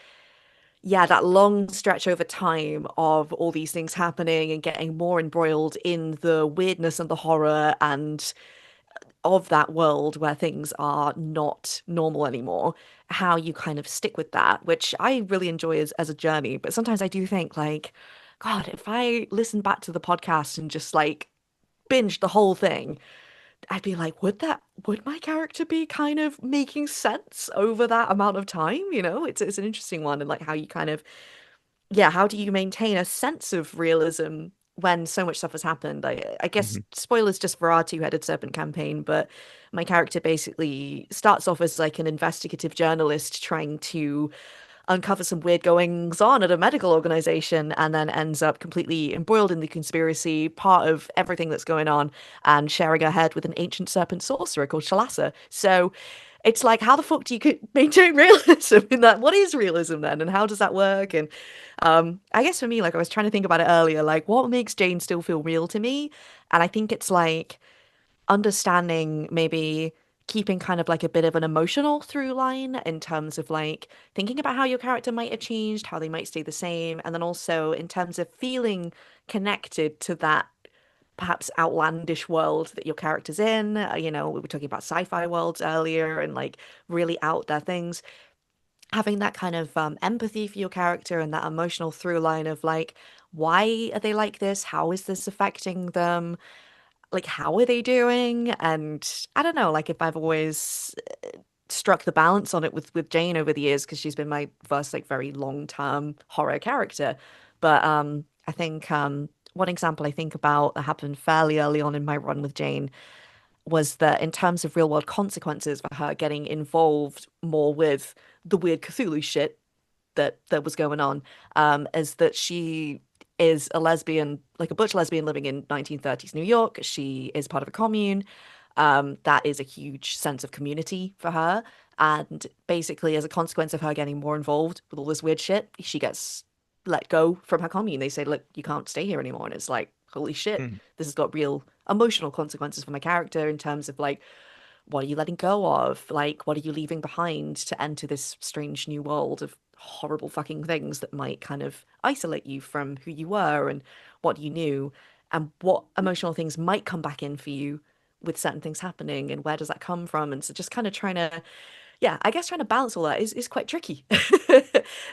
[SPEAKER 6] yeah, that long stretch over time of all these things happening and getting more embroiled in the weirdness and the horror and of that world where things are not normal anymore, how you kind of stick with that, which I really enjoy as a journey. But sometimes I do think like, God, if I listen back to the podcast and just like binge the whole thing, I'd be like, would my character be kind of making sense over that amount of time? You know, it's an interesting one, and like how you kind of, yeah, how do you maintain a sense of realism when so much stuff has happened. I guess
[SPEAKER 1] Mhm.
[SPEAKER 6] spoilers just for our two-headed serpent campaign, but my character basically starts off as like an investigative journalist trying to uncover some weird goings on at a medical organization and then ends up completely embroiled in the conspiracy, part of everything that's going on, and sharing her head with an ancient serpent sorcerer called Shalasa. So it's like, how the fuck do you maintain realism in that? What is realism then? And how does that work? And I guess for me, like I was trying to think about it earlier, like what makes Jane still feel real to me? And I think it's like understanding maybe keeping kind of like a bit of an emotional through line in terms of like thinking about how your character might have changed, how they might stay the same, and then also in terms of feeling connected to that perhaps outlandish world that your character's in. You know, we were talking about sci-fi worlds earlier and like really out there things. Having that kind of empathy for your character and that emotional through line of like, why are they like this? How is this affecting them? Like, how are they doing? And I don't know, like if I've always struck the balance on it with Jane over the years because she's been my first like very long-term horror character. But I think one example I think about that happened fairly early on in my run with Jane was that in terms of real world consequences for her getting involved more with the weird Cthulhu shit that was going on, is that she is a lesbian, like a butch lesbian living in 1930s New York. She is part of a commune. That is a huge sense of community for her. And basically, as a consequence of her getting more involved with all this weird shit, she gets let go from her commune. They say, look, you can't stay here anymore. And it's like, holy shit,
[SPEAKER 1] Mm.
[SPEAKER 6] this has got real emotional consequences for my character in terms of like, what are you letting go of? Like, what are you leaving behind to enter this strange new world of horrible fucking things that might kind of isolate you from who you were and what you knew, and what emotional things might come back in for you with certain things happening, and where does that come from? And so just kind of trying to, yeah, I guess trying to balance all that is quite tricky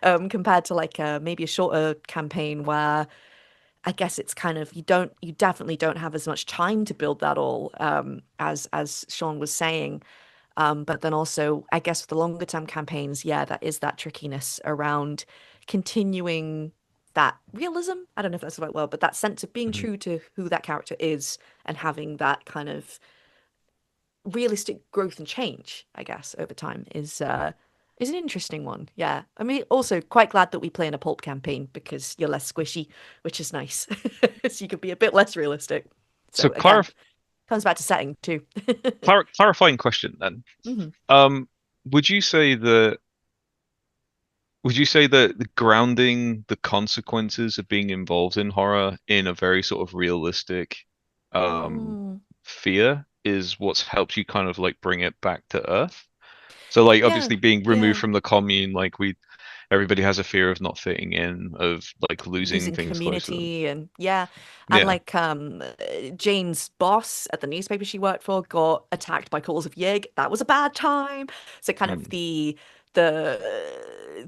[SPEAKER 6] compared to like maybe a shorter campaign where I guess it's kind of you definitely don't have as much time to build that all as Sean was saying. But then also, I guess for the longer term campaigns, yeah, that is that trickiness around continuing that realism. I don't know if that's the right word, but that sense of being
[SPEAKER 1] Mhm.
[SPEAKER 6] true to who that character is and having that kind of realistic growth and change, I guess, over time is an interesting one. Yeah. I mean, also quite glad that we play in a pulp campaign because you're less squishy, which is nice. So you can be a bit less realistic.
[SPEAKER 1] So
[SPEAKER 6] So again, comes back to setting too.
[SPEAKER 1] clarifying question then.
[SPEAKER 6] Mhm.
[SPEAKER 1] Um, would you say that the grounding the consequences of being involved in horror in a very sort of realistic um
[SPEAKER 6] Mm,
[SPEAKER 1] fear is what's helped you kind of like bring it back to earth? So like
[SPEAKER 6] yeah,
[SPEAKER 1] obviously being removed
[SPEAKER 6] yeah.
[SPEAKER 1] from the commune, like everybody has a fear of not fitting in, of like losing
[SPEAKER 6] Losing
[SPEAKER 1] things close to them.
[SPEAKER 6] community and yeah. And
[SPEAKER 1] Yeah.
[SPEAKER 6] like Jane's boss at the newspaper she worked for got attacked by calls of Yig. That was a bad time. So kind of
[SPEAKER 1] Mm.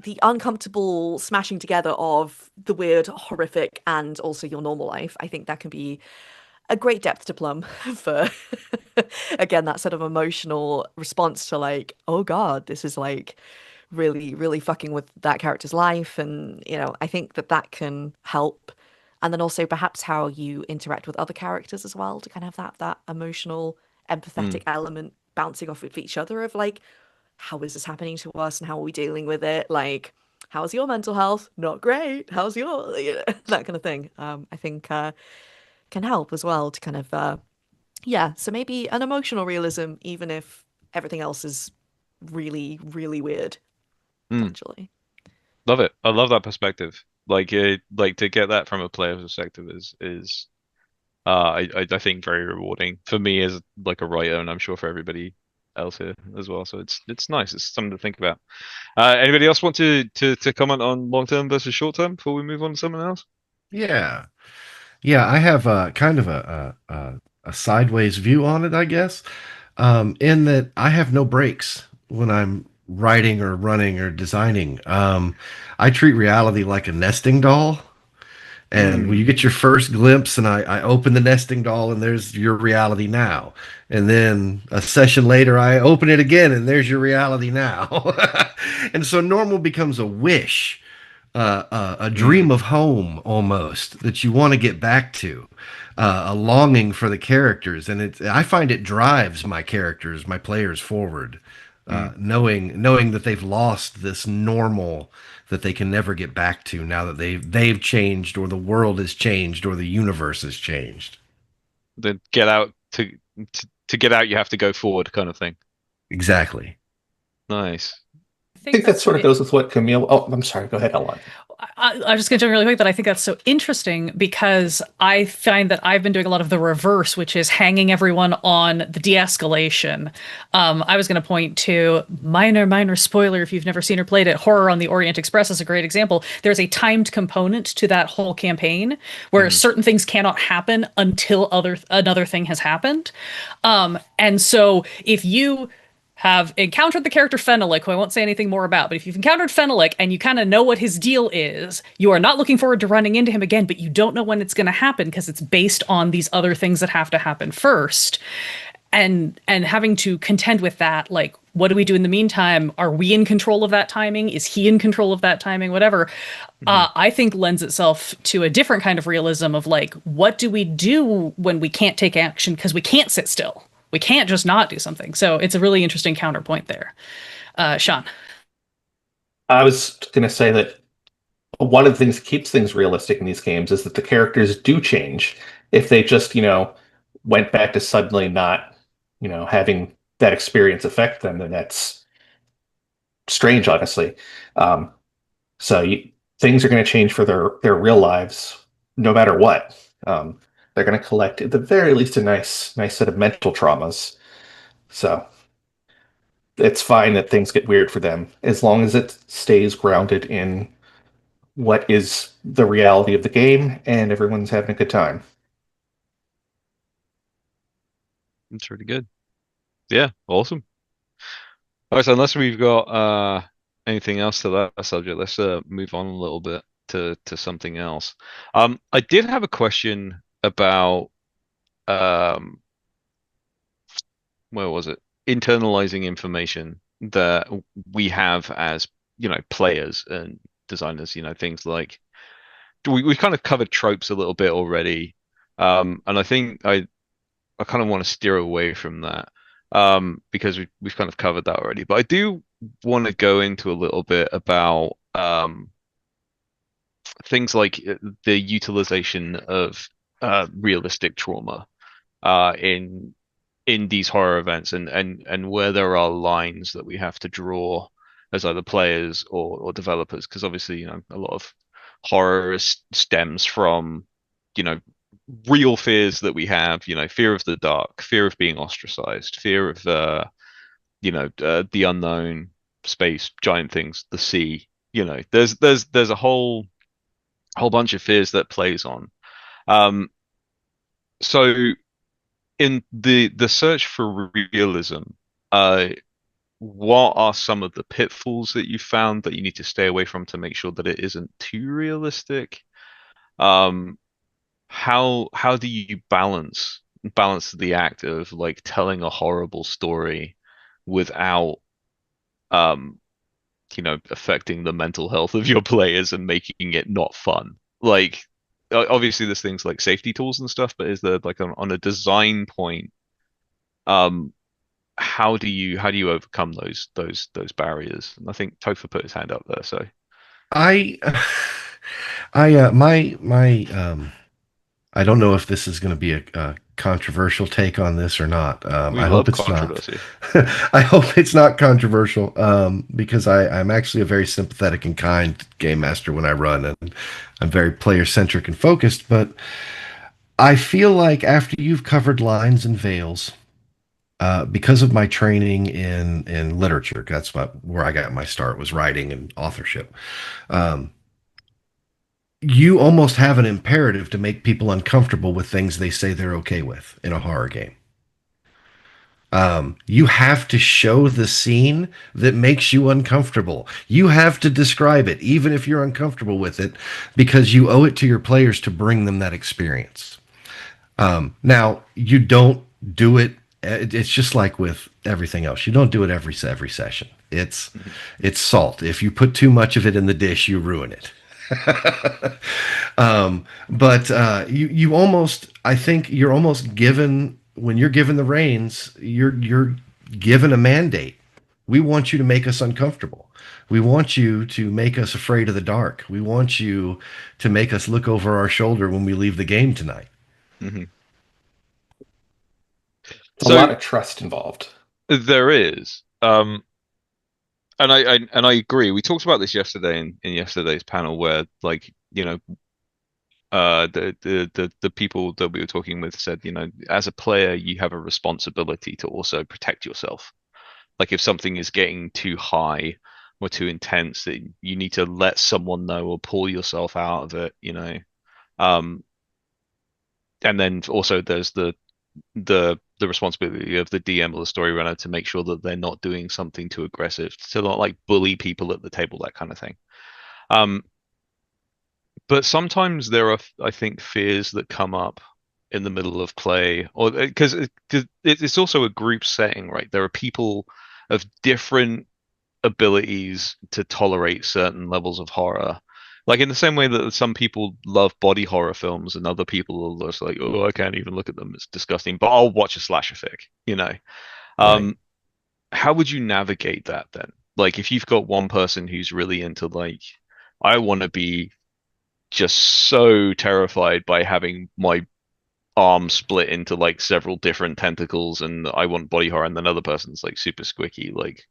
[SPEAKER 6] the uncomfortable smashing together of the weird, horrific, and also your normal life. I think that can be a great depth to plumb for again that sort of emotional response to like, oh God, this is like really, really fucking with that character's life. And, you know, I think that that can help. And then also perhaps how you interact with other characters as well to kind of have that emotional, empathetic
[SPEAKER 1] Mm.
[SPEAKER 6] element bouncing off of each other of like, how is this happening to us and how are we dealing with it? Like, how's your mental health? Not great. How's your, you know, that kind of thing. I think can help as well to kind of, yeah. So maybe an emotional realism, even if everything else is really, really weird,
[SPEAKER 1] Mm.
[SPEAKER 6] potentially.
[SPEAKER 1] Love it. I love that perspective. Like to get that from a player perspective is I think very rewarding for me as like a writer, and I'm sure for everybody else here as well. So it's nice. It's something to think about. Anybody else want to comment on long term versus short term before we move on to something else?
[SPEAKER 5] Yeah. Yeah, I have kind of a sideways view on it, I guess, in that I have no breaks when I'm writing or running or designing. I treat reality like a nesting doll. And when you
[SPEAKER 1] Mm.
[SPEAKER 5] get your first glimpse, and I open the nesting doll, and there's your reality now. And then a session later, I open it again, and there's your reality now. And so normal becomes a wish a dream of home almost that you want to get back to, a longing for the characters, and I find it drives my characters, my players forward, knowing that they've lost this normal that they can never get back to now that they've changed, or the world has changed, or the universe has changed.
[SPEAKER 1] Then get out to get out, you have to go forward, kind of thing.
[SPEAKER 5] Exactly.
[SPEAKER 1] Nice.
[SPEAKER 3] I think that sort of goes with what Camille. Oh, I'm sorry. Go ahead, Ellen.
[SPEAKER 4] I'm just going to jump really quick that I think that's so interesting because I find that I've been doing a lot of the reverse, which is hanging everyone on the de-escalation. I was going to point to minor spoiler if you've never seen or played it. Horror on the Orient Express is a great example. There's a timed component to that whole campaign where certain things cannot happen until another thing has happened. And so if you have encountered the character Fenalik, who I won't say anything more about, but if you've encountered Fenalik and you kind of know what his deal is, you are not looking forward to running into him again, but you don't know when it's going to happen because it's based on these other things that have to happen first. And having to contend with that, like, what do we do in the meantime? Are we in control of that timing? Is he in control of that timing? Whatever. I think lends itself to a different kind of realism of, like, what do we do when we can't take action because we can't sit still? We can't just not do something. So it's a really interesting counterpoint there. Sean.
[SPEAKER 3] I was going to say that one of the things that keeps things realistic in these games is that the characters do change. If they just, went back to suddenly not, having that experience affect them, then that's strange, honestly. Things are going to change for their real lives, no matter what. They're going to collect, at the very least, a nice set of mental traumas. So it's fine that things get weird for them, as long as it stays grounded in what is the reality of the game and everyone's having a good time.
[SPEAKER 1] That's really good. Yeah, awesome. All right, so unless we've got anything else to that subject, let's move on a little bit to something else. I did have a question about where was it? Internalizing information that we have as, players and designers, things like we've kind of covered tropes a little bit already. And I think I kind of want to steer away from that because we've kind of covered that already. But I do want to go into a little bit about things like the utilization of realistic trauma in these horror events and where there are lines that we have to draw as either players or developers, because obviously a lot of horror stems from real fears that we have, fear of the dark, fear of being ostracized, fear of the unknown, space, giant things, the sea. There's a whole bunch of fears that plays on. So in the search for realism, what are some of the pitfalls that you found that you need to stay away from to make sure that it isn't too realistic? How do you balance the act of, like, telling a horrible story without affecting the mental health of your players and making it not fun? Like, obviously there's things like safety tools and stuff, but is there, like, on a design point, how do you overcome those barriers? And I think Topher put his hand up there, so
[SPEAKER 5] I I don't know if this is going to be a controversial take on this or not. I hope it's not. I hope it's not controversial because I'm actually a very sympathetic and kind game master when I run, and I'm very player centric and focused. But I feel like after you've covered lines and veils, because of my training in literature, that's where I got my start, was writing and authorship. You almost have an imperative to make people uncomfortable with things they say they're okay with in a horror game. You have to show the scene that makes you uncomfortable. You have to describe it, even if you're uncomfortable with it, because you owe it to your players to bring them that experience. Now, you don't do it. It's just like with everything else. You don't do it every session. It's salt. If you put too much of it in the dish, you ruin it. But you almost, I think you're almost given, when you're given the reins, you're given a mandate. We want you to make us uncomfortable. We want you to make us afraid of the dark. We want you to make us look over our shoulder when we leave the game tonight.
[SPEAKER 1] Hmm.
[SPEAKER 3] A
[SPEAKER 1] So
[SPEAKER 3] lot of trust involved.
[SPEAKER 1] there is, and I agree. We talked about this yesterday in yesterday's panel, where like the people that we were talking with said, as a player, you have a responsibility to also protect yourself. Like if something is getting too high or too intense, that you need to let someone know or pull yourself out of it. Um, and then also there's the responsibility of the DM or the story runner to make sure that they're not doing something too aggressive, to not like bully people at the table, that kind of thing. Um, but sometimes there are, I think, fears that come up in the middle of play, or because it's also a group setting, right? There are people of different abilities to tolerate certain levels of horror. Like in the same way that some people love body horror films and other people are just like, oh, I can't even look at them. It's disgusting. But I'll watch a slasher fic.
[SPEAKER 5] Right.
[SPEAKER 1] Um, how would you navigate that then? Like if you've got one person who's really into like, I want to be just so terrified by having my arm split into like several different tentacles and I want body horror, and then another person's like super squicky. Like,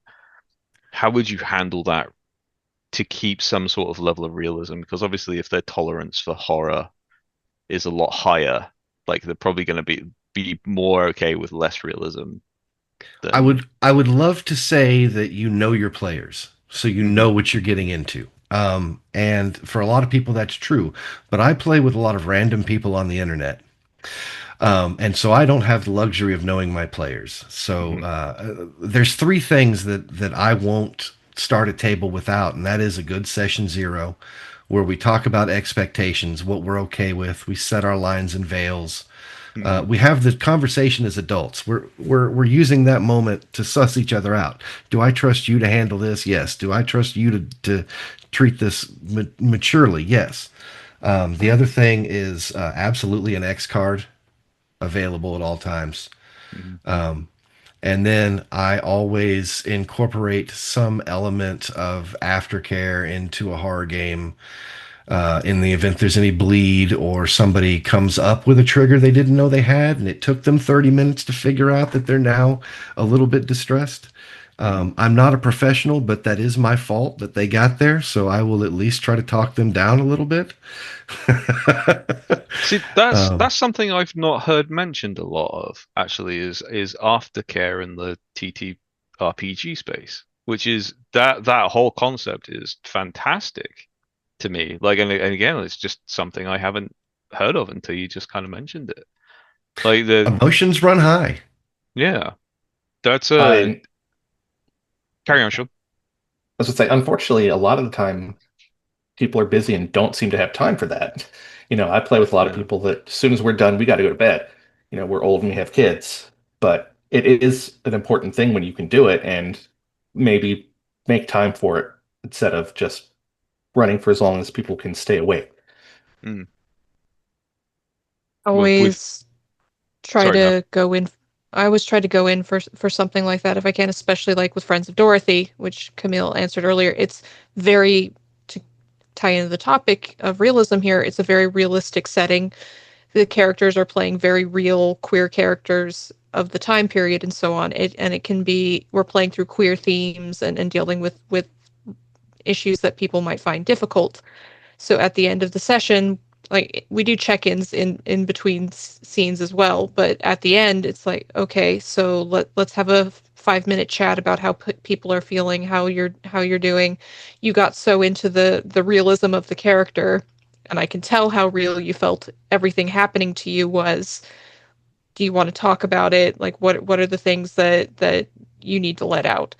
[SPEAKER 1] how would you handle that to keep some sort of level of realism? Because obviously, if their tolerance for horror is a lot higher, like they're probably going to be more okay with less realism than.
[SPEAKER 5] I would love to say that you know your players, so you
[SPEAKER 1] Mhm,
[SPEAKER 5] know what you're getting into. And for a lot of people, that's true. But I play with a lot of random people on the internet. And so I don't have the luxury of knowing my players. So
[SPEAKER 1] mhm,
[SPEAKER 5] there's three things that I won't start a table without, and that is a good session zero, where we talk about expectations, what we're okay with, we set our lines and veils.
[SPEAKER 1] mhm,
[SPEAKER 5] We have the conversation as adults. We're using that moment to suss each other out. Do I trust you to handle this? Yes. Do I trust you to treat this maturely? Yes. The other thing is absolutely an X card available at all times.
[SPEAKER 1] mhm,
[SPEAKER 5] And then I always incorporate some element of aftercare into a horror game in the event there's any bleed or somebody comes up with a trigger they didn't know they had, and it took them 30 minutes to figure out that they're now a little bit distressed.
[SPEAKER 1] mhm.
[SPEAKER 5] I'm not a professional, but that is my fault that they got there, so I will at least try to talk them down a little bit.
[SPEAKER 1] See, that's
[SPEAKER 5] um,
[SPEAKER 1] that's something I've not heard mentioned a lot of, actually, is aftercare in the TTRPG space, which is that whole concept is fantastic to me. Like, and again, it's just something I haven't heard of until you just kind of mentioned it. Like
[SPEAKER 5] Emotions run high.
[SPEAKER 1] yeah, that's a
[SPEAKER 3] And
[SPEAKER 1] carry on, Sean.
[SPEAKER 3] I was gonna say, unfortunately, a lot of the time people are busy and don't seem to have time for that. I play with a lot of
[SPEAKER 1] Yeah.
[SPEAKER 3] people that as soon as we're done, we got to go to bed. We're old and we have kids, but it is an important thing when you can do it and maybe make time for it instead of just running for as long as people can stay awake.
[SPEAKER 1] Mm. With
[SPEAKER 2] Always try
[SPEAKER 1] sorry, Mav.
[SPEAKER 2] to go in. I always try to go in for something like that if I can, especially like with Friends of Dorothy, which Camille answered earlier. It's very to tie into the topic of realism here. It's a very realistic setting. The characters are playing very real queer characters of the time period and so on. And it can be we're playing through queer themes and dealing with issues that people might find difficult. So at the end of the session, like we do check-ins in between scenes as well, but at the end it's like, okay, so let's have a 5-minute chat about how people are feeling, how you're doing. You got so into the realism of the character, and I can tell how real you felt everything happening to you was. Do you want to talk about it? Like what are the things that you need to let out?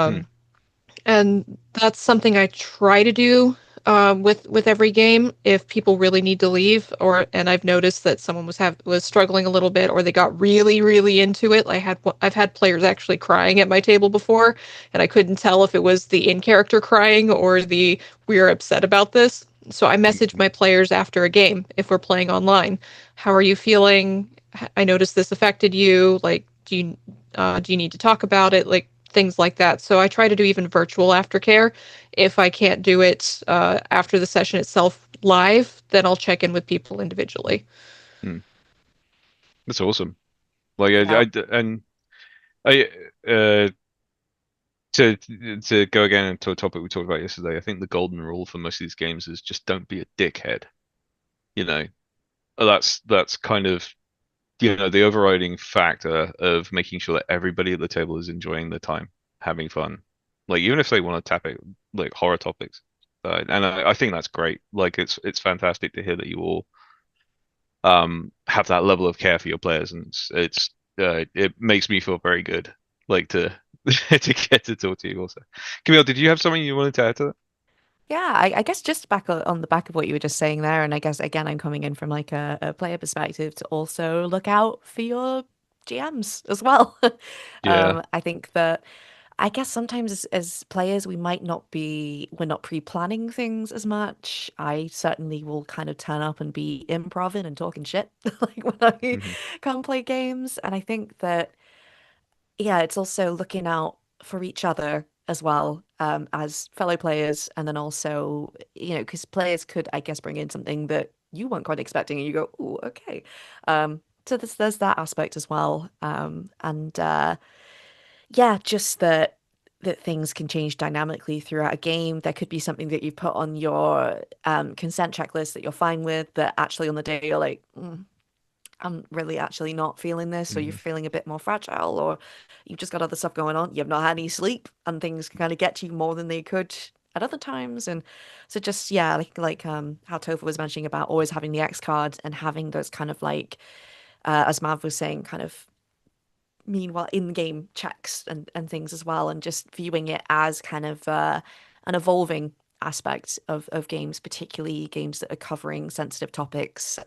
[SPEAKER 1] Mm.
[SPEAKER 2] Um, and that's something I try to do. with every game, if people really need to leave, and I've noticed that someone was struggling a little bit, or they got really into it. I've had players actually crying at my table before, and I couldn't tell if it was the in character crying or the we're upset about this. So I message my players after a game if we're playing online. How are you feeling? I noticed this affected you. Like, do you need to talk about it? Like things like that. So I try to do even virtual aftercare. If I can't do it after the session itself live, then I'll check in with people individually.
[SPEAKER 1] Hmm. That's awesome. Like
[SPEAKER 6] Yeah.
[SPEAKER 1] and I to to go again into a topic we talked about yesterday, I think the golden rule for most of these games is just don't be a dickhead. You know, that's kind of the overriding factor of making sure that everybody at the table is enjoying the time, having fun. Like even if they want to tap it like horror topics. And I think that's great. Like it's fantastic to hear that you all have that level of care for your players, and it makes me feel very good. Like to to get to talk to you also. Camille, did you have something you wanted to add to that?
[SPEAKER 6] Yeah, I guess just on the back of what you were just saying there, and I guess again I'm coming in from like a player perspective to also look out for your GMs as well.
[SPEAKER 1] Yeah.
[SPEAKER 6] I think that I guess sometimes as players we're not pre-planning things as much. I certainly will kind of turn up and be improving and talking shit like when I
[SPEAKER 1] Hmm.
[SPEAKER 6] come play games, and I think that yeah, it's also looking out for each other as well, as fellow players, and then also, because players could, I guess, bring in something that you weren't quite expecting, and you go, "Oh, okay." So there's that aspect as well, and yeah, just that things can change dynamically throughout a game. There could be something that you put on your consent checklist that you're fine with, that actually on the day you're like, I'm really actually not feeling this, or you're
[SPEAKER 1] Hmm.
[SPEAKER 6] feeling a bit more fragile, or you've just got other stuff going on. You've not had any sleep, and things can kind of get to you more than they could at other times. And so just yeah, like how Topher was mentioning about always having the X cards and having those kind of like as Mav was saying, kind of meanwhile in-game checks and things as well, and just viewing it as kind of an evolving aspect of games, particularly games that are covering sensitive topics,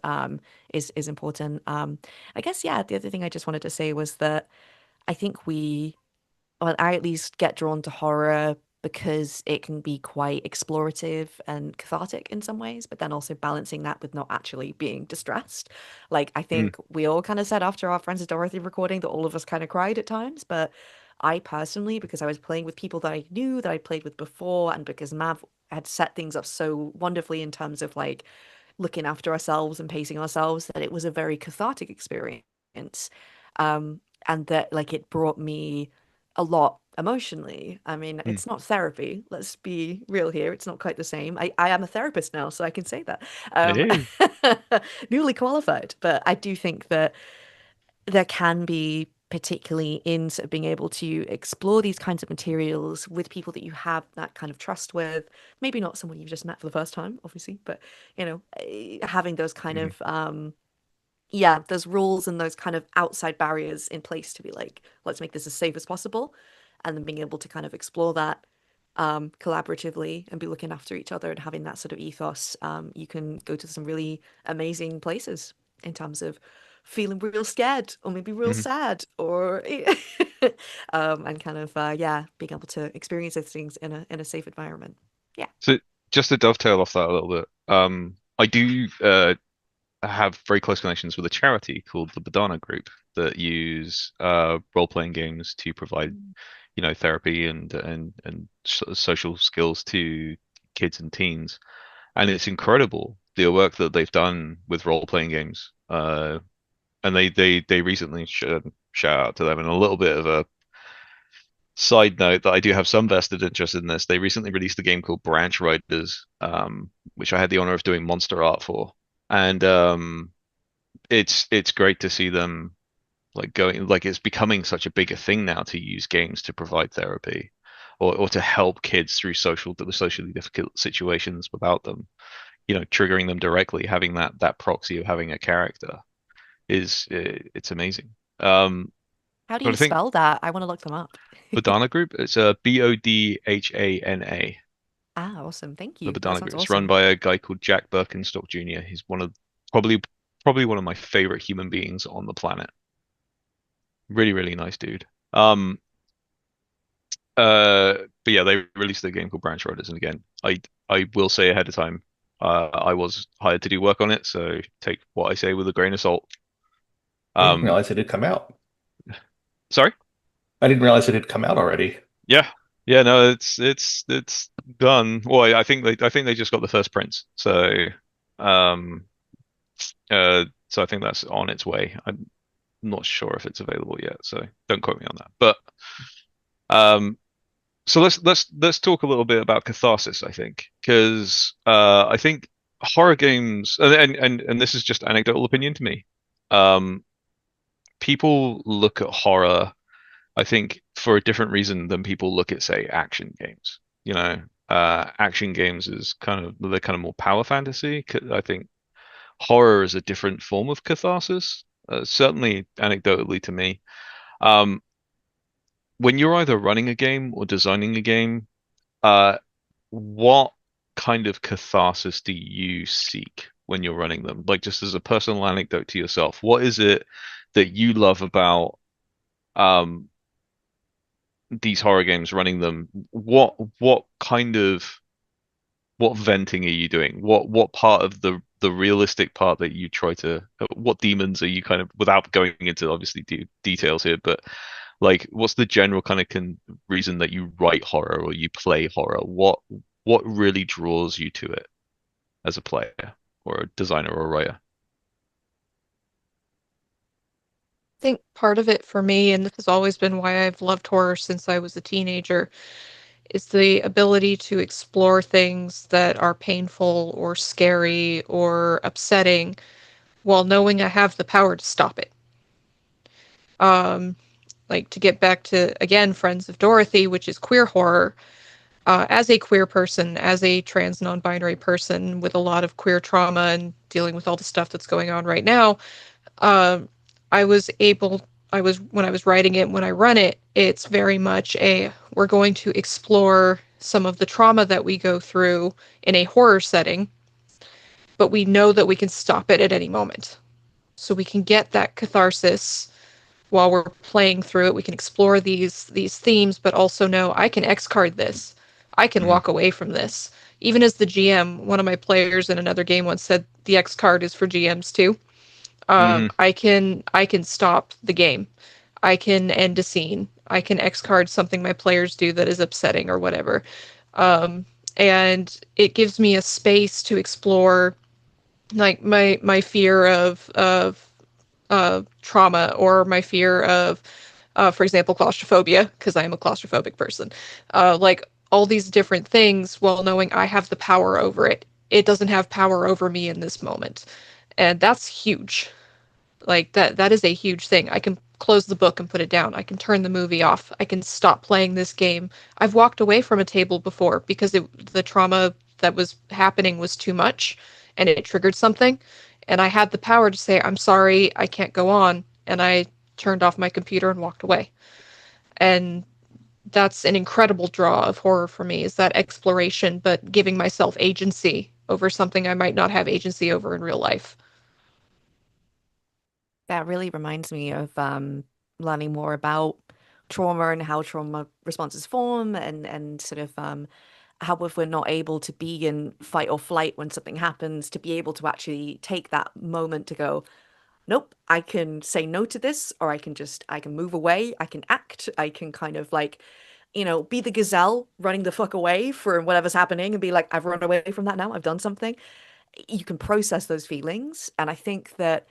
[SPEAKER 6] is important. I guess yeah, the other thing I just wanted to say was that I think well, I at least get drawn to horror because it can be quite explorative and cathartic in some ways, but then also balancing that with not actually being distressed. Like, I
[SPEAKER 1] Mm.
[SPEAKER 6] think we all kind of said after our Friends of Dorothy recording that all of us kind of cried at times, but I personally, because I was playing with people that I knew that I played with before, and because Mav had set things up so wonderfully in terms of like looking after ourselves and pacing ourselves, that it was a very cathartic experience. And that like it brought me a lot emotionally. I mean,
[SPEAKER 1] Mm.
[SPEAKER 6] it's not therapy. Let's be real here. It's not quite the same. I am a therapist now, so I can say that.
[SPEAKER 1] Hey.
[SPEAKER 6] Newly qualified. But I do think that there can be, particularly in sort of being able to explore these kinds of materials with people that you have that kind of trust with, maybe not someone you've just met for the first time, obviously, but having those kind
[SPEAKER 1] Mhm.
[SPEAKER 6] of yeah, those rules and those kind of outside barriers in place to be like, let's make this as safe as possible, and then being able to kind of explore that collaboratively and be looking after each other and having that sort of ethos, you can go to some really amazing places in terms of feeling real scared or maybe real
[SPEAKER 1] Mhm.
[SPEAKER 6] sad or and kind of yeah, being able to experience those things in a safe environment. Yeah.
[SPEAKER 1] So just to dovetail off that a little bit, I do have very close connections with a charity called the Badana Group that use role-playing games to provide, therapy and social skills to kids and teens. And it's incredible the work that they've done with role-playing games. And they recently shout out to them, and a little bit of a side note that I do have some vested interest in this. They recently released a game called Branch Riders, which I had the honor of doing monster art for, and it's great to see them like going like it's becoming such a bigger thing now to use games to provide therapy, or to help kids through socially difficult situations without them, triggering them directly. Having that proxy of having a character it's amazing.
[SPEAKER 6] How do
[SPEAKER 1] But
[SPEAKER 6] you
[SPEAKER 1] I think
[SPEAKER 6] spell that? I want to look them up.
[SPEAKER 1] Badana Group, it's a Bodhana.
[SPEAKER 6] Ah, awesome. Thank
[SPEAKER 1] The
[SPEAKER 6] you. That
[SPEAKER 1] Badana
[SPEAKER 6] sounds
[SPEAKER 1] Group. It's run
[SPEAKER 6] awesome.
[SPEAKER 1] by a guy called Jack Birkenstock Jr. He's one of probably probably one of my favorite human beings on the planet. Really, really nice dude. Um, but yeah, they released a game called Branch Riders, and again, I will say ahead of time, I was hired to do work on it, so take what I say with a grain of salt.
[SPEAKER 3] I didn't
[SPEAKER 1] Um,
[SPEAKER 3] realize it had come out.
[SPEAKER 1] sorry?
[SPEAKER 3] I didn't realize it had come out already.
[SPEAKER 1] Yeah, yeah, no, it's done. Well, I think they just got the first prints, um, so I think that's on its way. I'm not sure if it's available yet, so don't quote me on that. But um, so let's talk a little bit about catharsis, I think, because I think horror games, and this is just anecdotal opinion to me. Um, People look at horror, I think, for a different reason than people look at, say, action games. Action games is they're kind of more power fantasy. I think horror is a different form of catharsis, certainly anecdotally to me. Um, when you're either running a game or designing a game, uh, what kind of catharsis do you seek when you're running them? Like, just as a personal anecdote to yourself, what is it that you love about um, these horror games, running them? What kind of what venting are you doing? What part of the realistic part that you try to what demons are you kind of, without going into obviously details here, but like what's the general kind of reason that you write horror or you play horror? What really draws you to it as a player or a designer or a writer?
[SPEAKER 2] I think part of it for me, and this has always been why I've loved horror since I was a teenager, is the ability to explore things that are painful or scary or upsetting while knowing I have the power to stop it. Um, like to get back to, again, Friends of Dorothy, which is queer horror. As a queer person, as a trans non-binary person with a lot of queer trauma and dealing with all the stuff that's going on right now, um, I was able, when I was writing it, when I run it, it's very much we're going to explore some of the trauma that we go through in a horror setting, but we know that we can stop it at any moment. So we can get that catharsis while we're playing through it. We can explore these themes, but also know I can X card this. I can
[SPEAKER 1] Hmm.
[SPEAKER 2] walk away from this. Even as the GM, one of my players in another game once said the X card is for GMs too.
[SPEAKER 1] Hmm.
[SPEAKER 2] I can stop the game. I can end a scene. I can X card something my players do that is upsetting or whatever. Um, and it gives me a space to explore like my fear of trauma or my fear of, for example, claustrophobia, because I am a claustrophobic person. Like all these different things, while knowing I have the power over it. It doesn't have power over me in this moment. And that's huge. Like that is a huge thing. I can close the book and put it down. I can turn the movie off. I can stop playing this game. I've walked away from a table before because the trauma that was happening was too much and it triggered something. And I had the power to say, I'm sorry, I can't go on. And I turned off my computer and walked away. And that's an incredible draw of horror for me, is that exploration, but giving myself agency over something I might not have agency over in real life.
[SPEAKER 6] That really reminds me of learning more about trauma and how trauma responses form and sort of how if we're not able to be in fight or flight when something happens, to be able to actually take that moment to go, nope, I can say no to this, or I can move away, I can act, I can kind of like, be the gazelle running the fuck away from whatever's happening and be like, I've run away from that now, I've done something. You can process those feelings. And I think that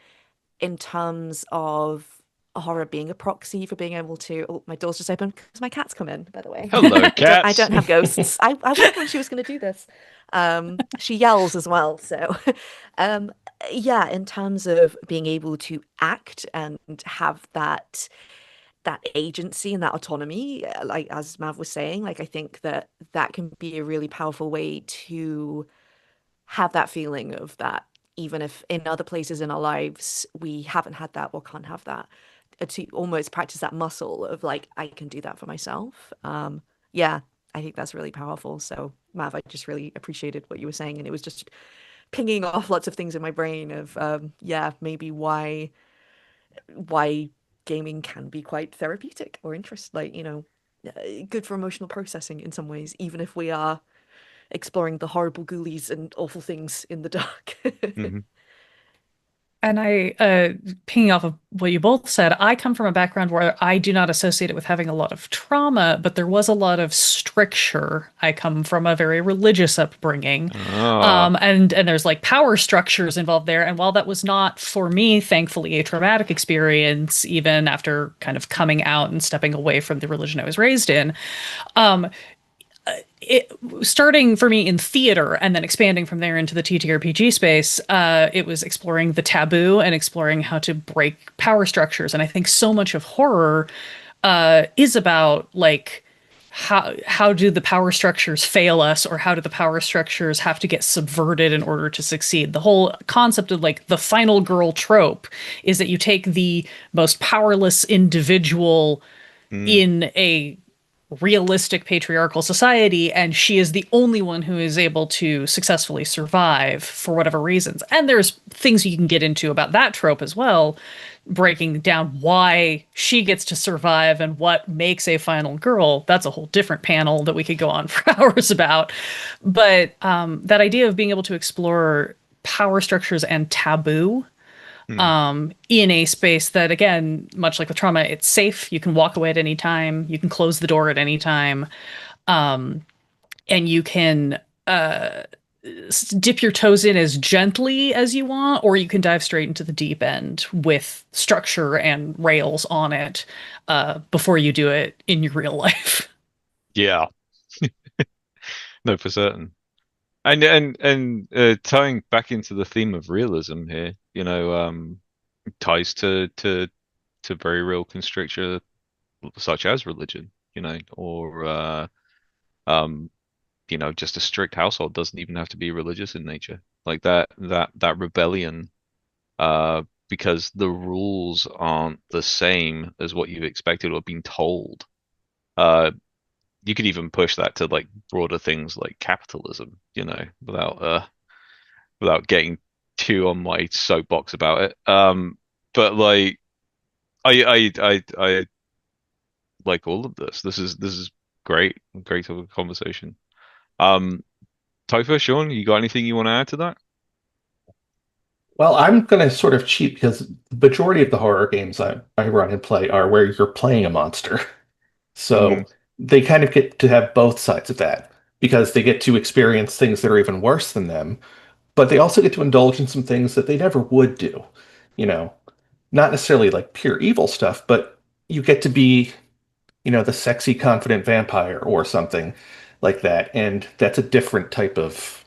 [SPEAKER 6] in terms of horror being a proxy for being able to, oh, my door's just open because my cat's come in, by the way.
[SPEAKER 1] Hello,
[SPEAKER 6] I
[SPEAKER 1] cats.
[SPEAKER 6] don't have ghosts. I was when she was going to do this. She yells as well. So um yeah, in terms of being able to act and have that agency and that autonomy, like as Mav was saying, like I think that that can be a really powerful way to have that feeling of that, even if in other places in our lives we haven't had that or can't have that, to almost practice that muscle of like, I can do that for myself. Yeah. I think that's really powerful. So, Mav, I just really appreciated what you were saying, and it was just pinging off lots of things in my brain of yeah, maybe why gaming can be quite therapeutic or interest, like, good for emotional processing in some ways, even if we are exploring the horrible ghoulies and awful things in the dark.
[SPEAKER 1] Hmm.
[SPEAKER 4] And pinging off of what you both said, I come from a background where I do not associate it with having a lot of trauma, but there was a lot of stricture. I come from a very religious upbringing.
[SPEAKER 1] Ah.
[SPEAKER 4] And there's like power structures involved there. And while that was not for me, thankfully, a traumatic experience, even after kind of coming out and stepping away from the religion I was raised in, um, it starting for me in theater and then expanding from there into the TTRPG space, it was exploring the taboo and exploring how to break power structures. And I think so much of horror is about like how do the power structures fail us, or how do the power structures have to get subverted in order to succeed? The whole concept of like the final girl trope is that you take the most powerless individual
[SPEAKER 1] Mm.
[SPEAKER 4] in a realistic patriarchal society, and she is the only one who is able to successfully survive for whatever reasons. And there's things you can get into about that trope as well, breaking down why she gets to survive and what makes a final girl. That's a whole different panel that we could go on for hours about. But that idea of being able to explore power structures and taboo
[SPEAKER 1] Mm.
[SPEAKER 4] in a space that, again, much like with trauma, it's safe. You can walk away at any time. You can close the door at any time. Um, and you can dip your toes in as gently as you want, or you can dive straight into the deep end with structure and rails on it before you do it in your real life.
[SPEAKER 1] Yeah, no, for certain. And tying back into the theme of realism here, ties to very real constricture such as religion, or um, just a strict household doesn't even have to be religious in nature. Like that rebellion, because the rules aren't the same as what you've expected or been told. Uh, you could even push that to like broader things like capitalism, without getting too on my soapbox about it. But like I like all of this. This is great, great to have a conversation. Um, Topher, Sean, you got anything you want to add to that?
[SPEAKER 3] Well, I'm going to sort of cheat because the majority of the horror games I run and play are where you're playing a monster.
[SPEAKER 1] Mm,
[SPEAKER 3] So they kind of get to have both sides of that because they get to experience things that are even worse than them, but they also get to indulge in some things that they never would do. You know, not necessarily like pure evil stuff, but you get to be, the sexy, confident vampire or something like that. And that's a different type of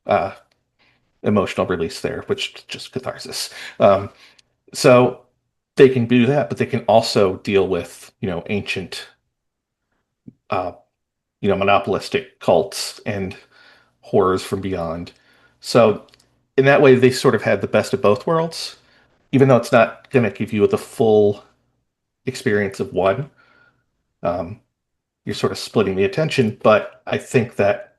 [SPEAKER 3] uh, emotional release there, which is just catharsis. So they can do that, but they can also deal with, ancient, uh, monopolistic cults and horrors from beyond. So in that way, they sort of had the best of both worlds, even though it's not going to give you the full experience of one. Um, you're sort of splitting the attention, but I think that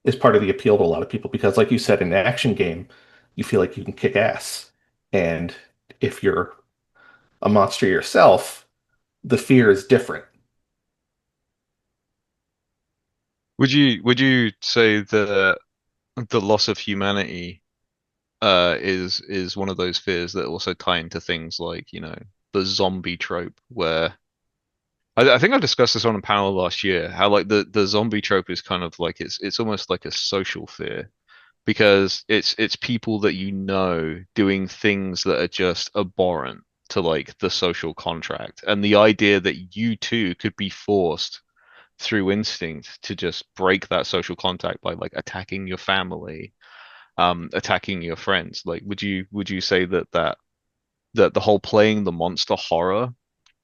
[SPEAKER 3] is part of the appeal to a lot of people because, like you said, in an action game, you feel like you can kick ass. And if you're a monster yourself, the fear is different.
[SPEAKER 1] would you say that the loss of humanity is one of those fears that also tie into things like, the zombie trope, where I think I discussed this on a panel last year, how like the zombie trope is kind of like it's almost like a social fear because it's people that doing things that are just abhorrent to like the social contract, and the idea that you too could be forced through instinct to just break that social contact by like attacking your family, attacking your friends. Like, would you say that the whole playing the monster horror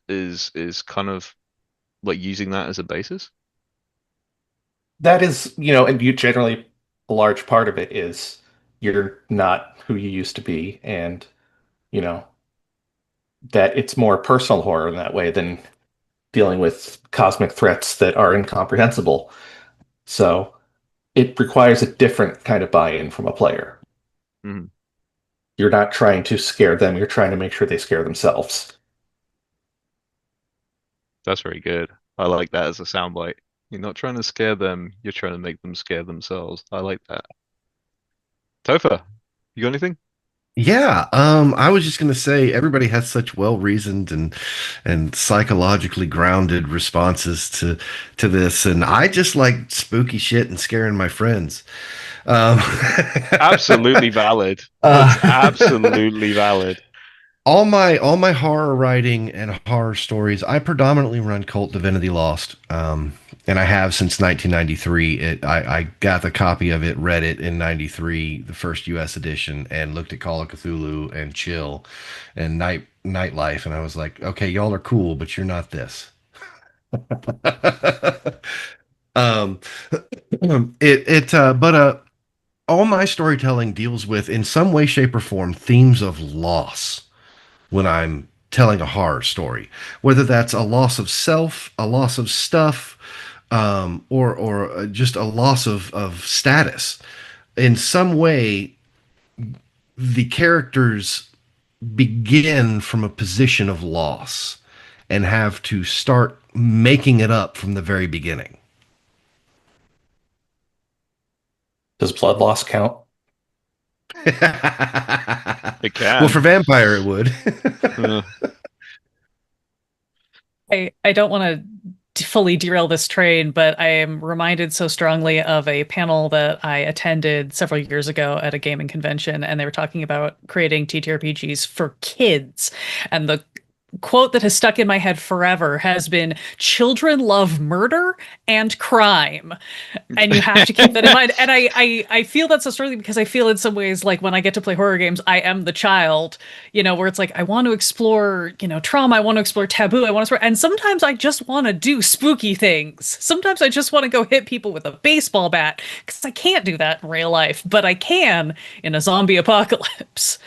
[SPEAKER 1] is kind of like using that as a basis?
[SPEAKER 3] That is, and you generally, a large part of it is you're not who you used to be, and, you know, that it's more personal horror in that way than dealing with cosmic threats that are incomprehensible. So it requires a different kind of buy-in from a player.
[SPEAKER 1] Mhm.
[SPEAKER 3] You're not trying to scare them, you're trying to make sure they scare themselves.
[SPEAKER 1] That's very good. I like that as a soundbite. You're not trying to scare them, you're trying to make them scare themselves. I like that. Topher, you got anything?
[SPEAKER 5] Yeah, I was just gonna say everybody has such well-reasoned and psychologically grounded responses to this, and I just like spooky shit and scaring my friends. Um,
[SPEAKER 1] Absolutely valid. That's absolutely valid.
[SPEAKER 5] all my horror writing and horror stories, I predominantly run Cult Divinity Lost, and I have since 1993. I got the copy of it, read it in '93, the first U.S. edition, and looked at Call of Cthulhu and Chill and Nightlife, and I was like, okay, y'all are cool, but you're not this. um, but all my storytelling deals with, in some way, shape, or form, themes of loss when I'm telling a horror story, whether that's a loss of self, a loss of stuff, or just a loss of status. In some way, the characters begin from a position of loss and have to start making it up from the very beginning.
[SPEAKER 3] Does blood loss count?
[SPEAKER 1] It
[SPEAKER 5] Well,
[SPEAKER 1] can.
[SPEAKER 5] for vampire, it would.
[SPEAKER 1] Uh,
[SPEAKER 4] I don't want to fully derail this train, but I am reminded so strongly of a panel that I attended several years ago at a gaming convention, and they were talking about creating TTRPGs for kids. And the quote that has stuck in my head forever has been, children love murder and crime, and you have to keep that in mind. And I feel that so strongly because I feel in some ways like when I get to play horror games, I am the child, where it's like I want to explore, trauma, I want to explore taboo, I want to explore, and sometimes I just want to do spooky things. Sometimes I just want to go hit people with a baseball bat because I can't do that in real life, but I can in a zombie apocalypse.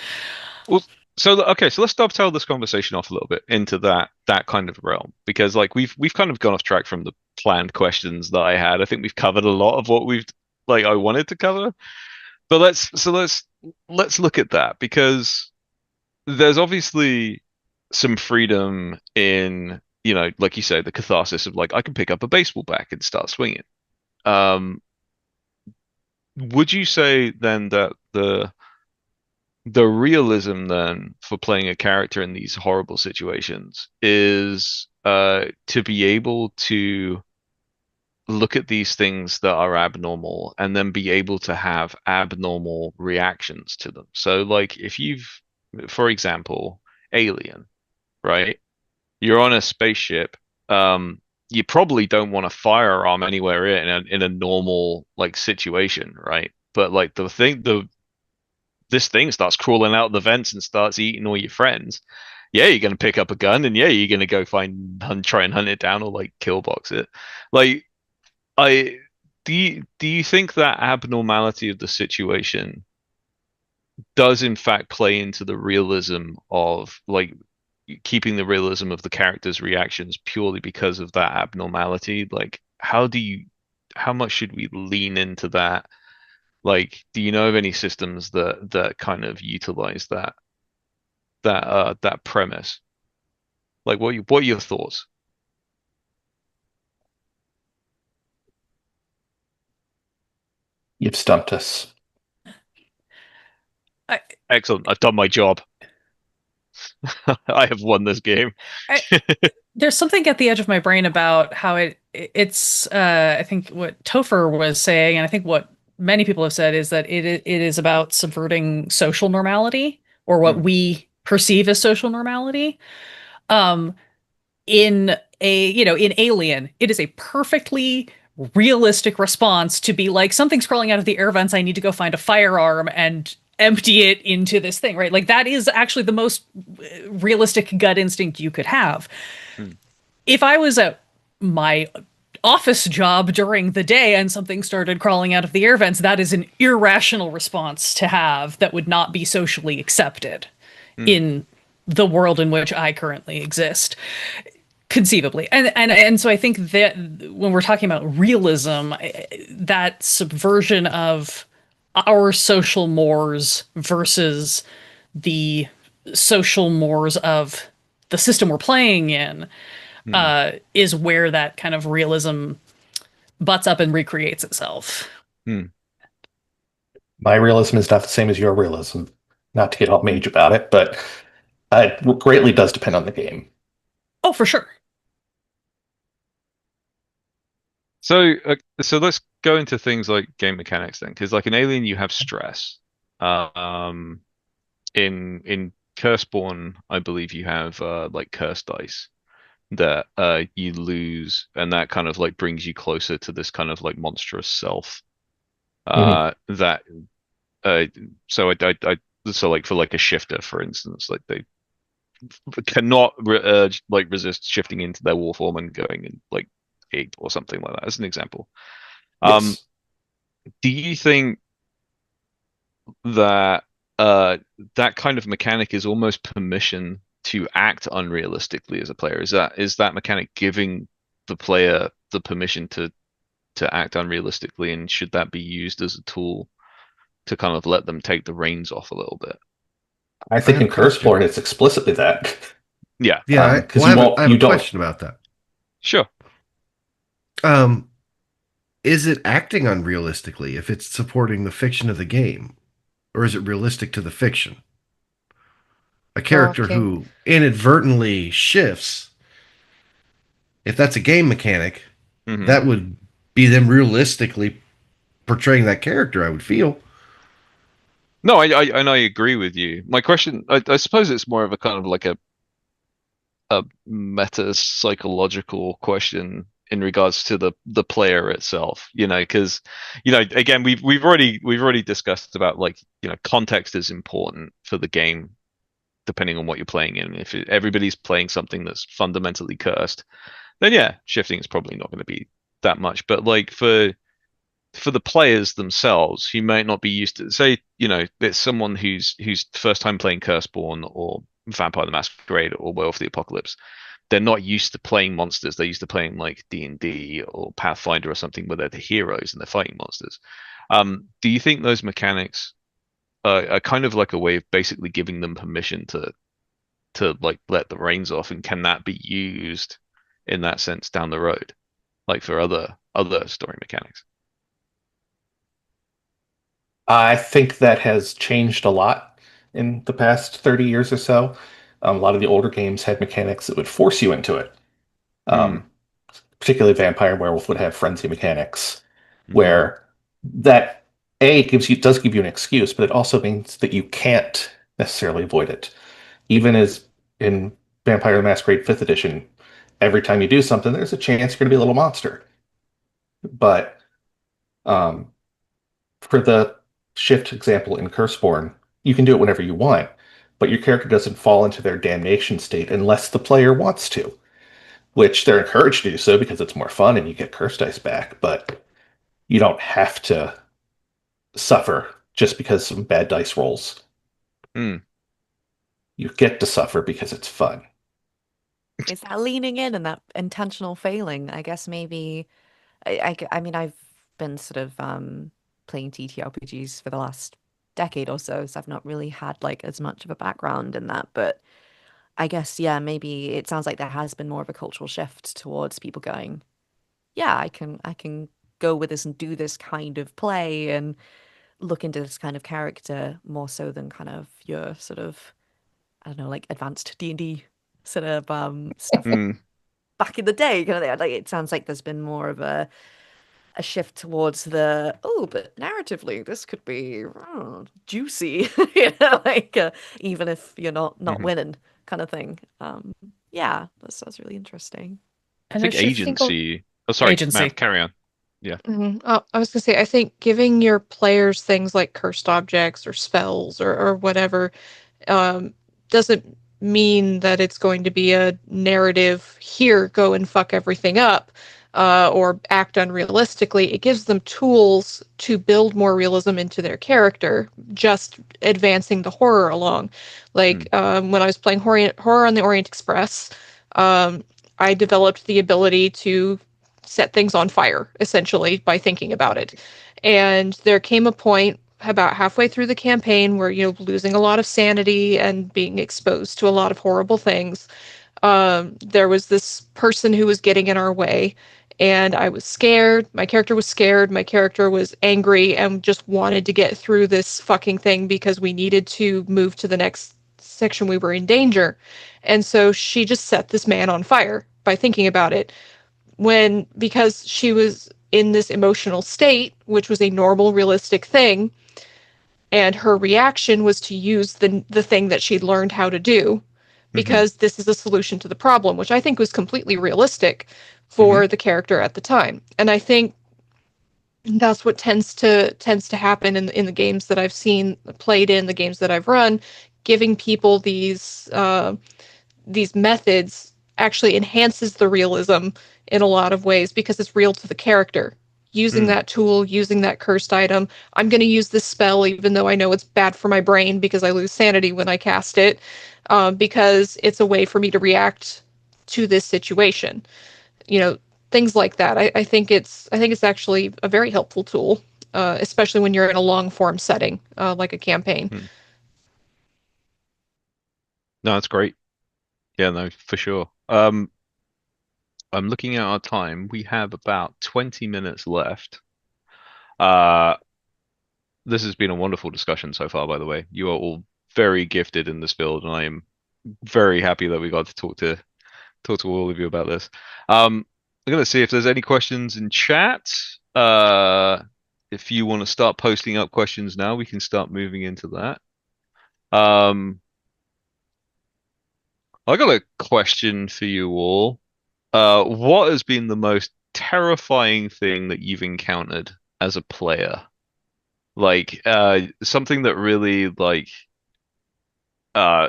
[SPEAKER 1] well, so let's dovetail this conversation off a little bit into that kind of realm because like we've kind of gone off track from the planned questions that I had. I think we've covered a lot of what I wanted to cover. But let's look at that because there's obviously some freedom in, like you say, the catharsis of like I can pick up a baseball bat and start swinging. Um, would you say then that the realism then for playing a character in these horrible situations is to be able to look at these things that are abnormal and then be able to have abnormal reactions to them. So like if for example, Alien, right? You're on a spaceship. You probably don't want a firearm anywhere in a normal like situation, right? But like this thing starts crawling out the vents and starts eating all your friends. Yeah, you're gonna pick up a gun and yeah, you're gonna go try and hunt it down or like kill box it. Like I do you think that abnormality of the situation does in fact play into the realism of like keeping the realism of the characters' reactions purely because of that abnormality? Like how much should we lean into that? Like, do you know of any systems that kind of utilize that premise? Like what are your thoughts?
[SPEAKER 3] You've stumped us.
[SPEAKER 4] I,
[SPEAKER 1] Excellent. I've done my job. I have won this game.
[SPEAKER 4] I, there's something at the edge of my brain about how it's I think what Topher was saying, and I think what many people have said is that it is about subverting social normality or what
[SPEAKER 1] Hmm.
[SPEAKER 4] we perceive as social normality. Um, in Alien, it is a perfectly realistic response to be like, something's crawling out of the air vents, I need to go find a firearm and empty it into this thing, right? Like that is actually the most realistic gut instinct you could have.
[SPEAKER 1] Hmm.
[SPEAKER 4] If I was at my office job during the day and something started crawling out of the air vents, that is an irrational response to have that would not be socially accepted
[SPEAKER 1] Hmm.
[SPEAKER 4] in the world in which I currently exist. Conceivably. And so I think that when we're talking about realism, that subversion of our social mores versus the social mores of the system we're playing in
[SPEAKER 1] Hmm.
[SPEAKER 4] is where that kind of realism butts up and recreates itself.
[SPEAKER 1] Hmm.
[SPEAKER 3] My realism is not the same as your realism. Not to get all mage about it, but it greatly does depend on the game.
[SPEAKER 4] Oh, for sure.
[SPEAKER 1] So let's go into things like game mechanics then, because like in Alien you have stress. Um, in Curseborn, I believe you have like curse dice that you lose, and that kind of like brings you closer to this kind of like monstrous self.
[SPEAKER 3] Mhm.
[SPEAKER 1] That uh, so so like for like a shifter, for instance, like they cannot like resist shifting into their war form and going in like eight or something like that, as an example. Um,
[SPEAKER 3] Yes.
[SPEAKER 1] do you think that uh that kind of mechanic is almost permission to act unrealistically as a player? Is that mechanic giving the player the permission to act unrealistically, and should that be used as a tool to kind of let them take the reins off a little bit?
[SPEAKER 3] I
[SPEAKER 5] I
[SPEAKER 3] think
[SPEAKER 5] have
[SPEAKER 3] in
[SPEAKER 5] a question.
[SPEAKER 3] Curseborn it's explicitly that.
[SPEAKER 1] Yeah,
[SPEAKER 5] Yeah,
[SPEAKER 3] Because you
[SPEAKER 5] I
[SPEAKER 3] won't,
[SPEAKER 5] have
[SPEAKER 3] you
[SPEAKER 5] a
[SPEAKER 3] don't.
[SPEAKER 5] question about that.
[SPEAKER 1] sure.
[SPEAKER 5] Um, is it acting unrealistically if it's supporting the fiction of the game, or is it realistic to the fiction? A character
[SPEAKER 2] Okay.
[SPEAKER 5] who inadvertently shifts, if that's a game mechanic,
[SPEAKER 1] Hmm.
[SPEAKER 5] that would be them realistically portraying that character, I would feel.
[SPEAKER 1] No, and I agree with you. My question, I suppose it's more of a kind of like a meta psychological question in regards to the player itself, because again we've already discussed about like context is important for the game depending on what you're playing in. If everybody's playing something that's fundamentally cursed, then yeah, shifting is probably not going to be that much. But like for the players themselves who might not be used to, say, it's someone who's first time playing Curseborn or Vampire the Masquerade or Werewolf the Apocalypse. They're not used to playing monsters. They're used to playing like D&D or Pathfinder or something where they're the heroes and they're fighting monsters. Do you think those mechanics are kind of like a way of basically giving them permission to like let the reins off, and can that be used in that sense down the road, like for other story mechanics?
[SPEAKER 3] I think that has changed a lot in the past 30 years or so. A lot of the older games had mechanics that would force you into it.
[SPEAKER 1] Mm,
[SPEAKER 3] Um, Particularly Vampire and Werewolf would have frenzy mechanics,
[SPEAKER 1] hmm.
[SPEAKER 3] where that does give you an excuse, but it also means that you can't necessarily avoid it. Even as in Vampire the Masquerade 5th edition, every time you do something, there's a chance you're going to be a little monster. But um, for the shift example in Curseborn, you can do it whenever you want, but your character doesn't fall into their damnation state unless the player wants to, which they're encouraged to do so because it's more fun and you get curse dice back, but you don't have to suffer just because some bad dice rolls.
[SPEAKER 1] Mm.
[SPEAKER 3] You get to suffer because it's fun.
[SPEAKER 6] Is that leaning in and that intentional failing? I guess maybe I mean I've been sort of playing TTRPGs for the last decade or so, so I've not really had like as much of a background in that, but I guess yeah, maybe it sounds like there has been more of a cultural shift towards people going, yeah, I can go with this and do this kind of play and look into this kind of character more so than kind of your sort of I don't know, like advanced D&D sort of stuff
[SPEAKER 1] Mm.
[SPEAKER 6] back in the day kind of thing. Like it sounds like there's been more of a shift towards the but narratively this could be juicy, like even if you're not
[SPEAKER 1] Hmm.
[SPEAKER 6] winning kind of thing. Yeah, that sounds really interesting.
[SPEAKER 1] I
[SPEAKER 4] And
[SPEAKER 1] think
[SPEAKER 4] there's
[SPEAKER 2] I think
[SPEAKER 1] agency. Oh, sorry,
[SPEAKER 4] agency.
[SPEAKER 1] Mav, carry on. Yeah.
[SPEAKER 2] I was gonna say, I think giving your players things like cursed objects or spells or whatever um, doesn't mean that it's going to be a narrative, here, go and fuck everything up, or act unrealistically. It gives them tools to build more realism into their character, just advancing the horror along. Like
[SPEAKER 1] Mm.
[SPEAKER 2] when I was playing Horror on the Orient Express, um, I developed the ability to set things on fire, essentially, by thinking about it. And there came a point about halfway through the campaign where, losing a lot of sanity and being exposed to a lot of horrible things. There was this person who was getting in our way, and I was scared. My character was scared. My character was angry and just wanted to get through this fucking thing because we needed to move to the next section. We were in danger. And so she just set this man on fire by thinking about it. Because she was in this emotional state, which was a normal, realistic thing, and her reaction was to use the thing that she'd learned how to do, because this is a solution to the problem, which I think was completely realistic for the character at the time. And I think that's what tends to happen in the games that I've seen played in, the games that I've run. Giving people these methods actually enhances the realism in a lot of ways, because it's real to the character. Using that tool, using that cursed item. I'm going to use this spell even though I know it's bad for my brain because I lose sanity when I cast it, because it's a way for me to react to this situation. Things like that. I think it's actually a very helpful tool, especially when you're in a long form setting, like a campaign.
[SPEAKER 1] No, that's great. Yeah, no, for sure. I'm looking at our time. We have about 20 minutes left. This has been a wonderful discussion so far, by the way. You are all very gifted in this field, and I am very happy that we got to talk to all of you about this. I'm gonna see if there's any questions in chat. If you want to start posting up questions now, we can start moving into that. I got a question for you all. What has been the most terrifying thing that you've encountered as a player? Like, something that really uh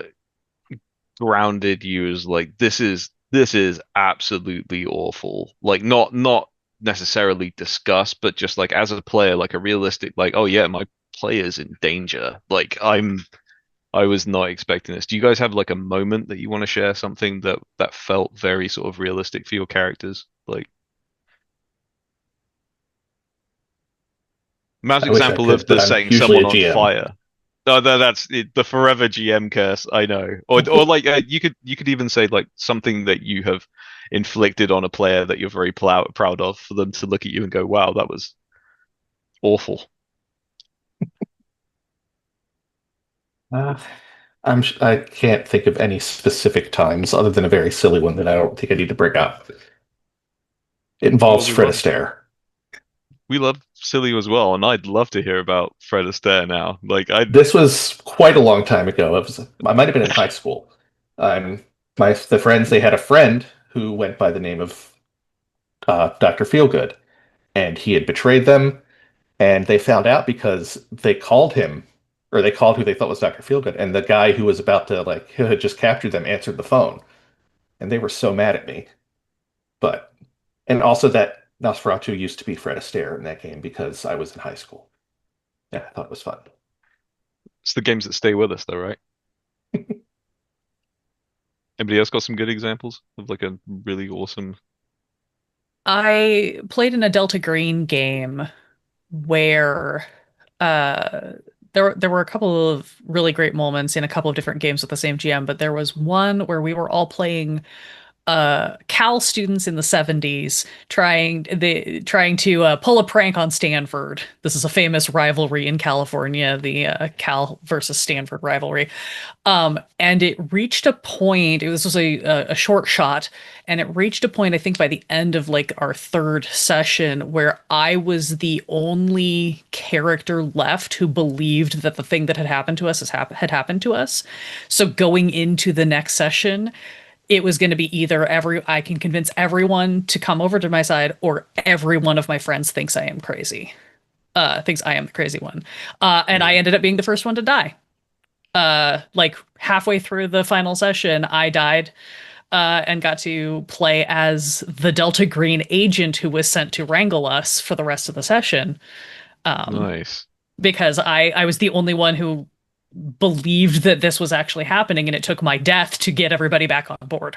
[SPEAKER 1] grounded you as like, this is absolutely awful. Like, not necessarily disgust, but just like as a player, like a realistic, like, oh yeah, my player's in danger. Like, I was not expecting this. Do you guys have like a moment that you want to share, something that felt very sort of realistic for your characters? Like Matt's
[SPEAKER 3] I wish I
[SPEAKER 1] example of
[SPEAKER 3] could, but
[SPEAKER 1] the
[SPEAKER 3] I'm
[SPEAKER 1] setting
[SPEAKER 3] usually
[SPEAKER 1] someone
[SPEAKER 3] a
[SPEAKER 1] on
[SPEAKER 3] GM.
[SPEAKER 1] fire. No, that's it, the forever GM curse. I know. Or like you could even say like something that you have inflicted on a player that you're very proud of, for them to look at you and go, "Wow, that was awful."
[SPEAKER 3] Uh, I can't think of any specific times other than a very silly one that I don't think I need to bring up. It
[SPEAKER 1] Well,
[SPEAKER 3] involves Fred Astaire.
[SPEAKER 1] we love silly as well, and I'd love to hear about Fred Astaire now. Like I
[SPEAKER 3] This was quite a long time ago. I might have been in high school. The friends, they had a friend who went by the name of Dr. Feelgood, and he had betrayed them, and they found out because they called him, or they called who they thought was Dr. Feelgood, and the guy who was about to who had just captured them answered the phone, and they were so mad at me. But and also that Nosferatu used to be Fred Astaire in that game because I was in high school. Yeah, I thought it was fun.
[SPEAKER 1] it's the games that stay with us, though, right? Anybody else got some good examples of like a really awesome?
[SPEAKER 4] I played in a Delta Green game where uh there were a couple of really great moments in a couple of different games with the same GM, but there was one where we were all playing Cal students in the 70s trying to pull a prank on Stanford. This is a famous rivalry in California, the Cal versus Stanford rivalry. And it reached a point, this was a short shot, and it reached a point, I think, by the end of like our third session, where I was the only character left who believed that the thing that had happened to us had happened to us. So going into the next session, it was going to be either I can convince everyone to come over to my side, or every one of my friends thinks I am crazy. Thinks I am the crazy one. And I ended up being the first one to die. Like halfway through the final session, I died, and got to play as the Delta Green agent who was sent to wrangle us for the rest of the session.
[SPEAKER 1] Nice.
[SPEAKER 4] Because I was the only one who believed that this was actually happening, and it took my death to get everybody back on board.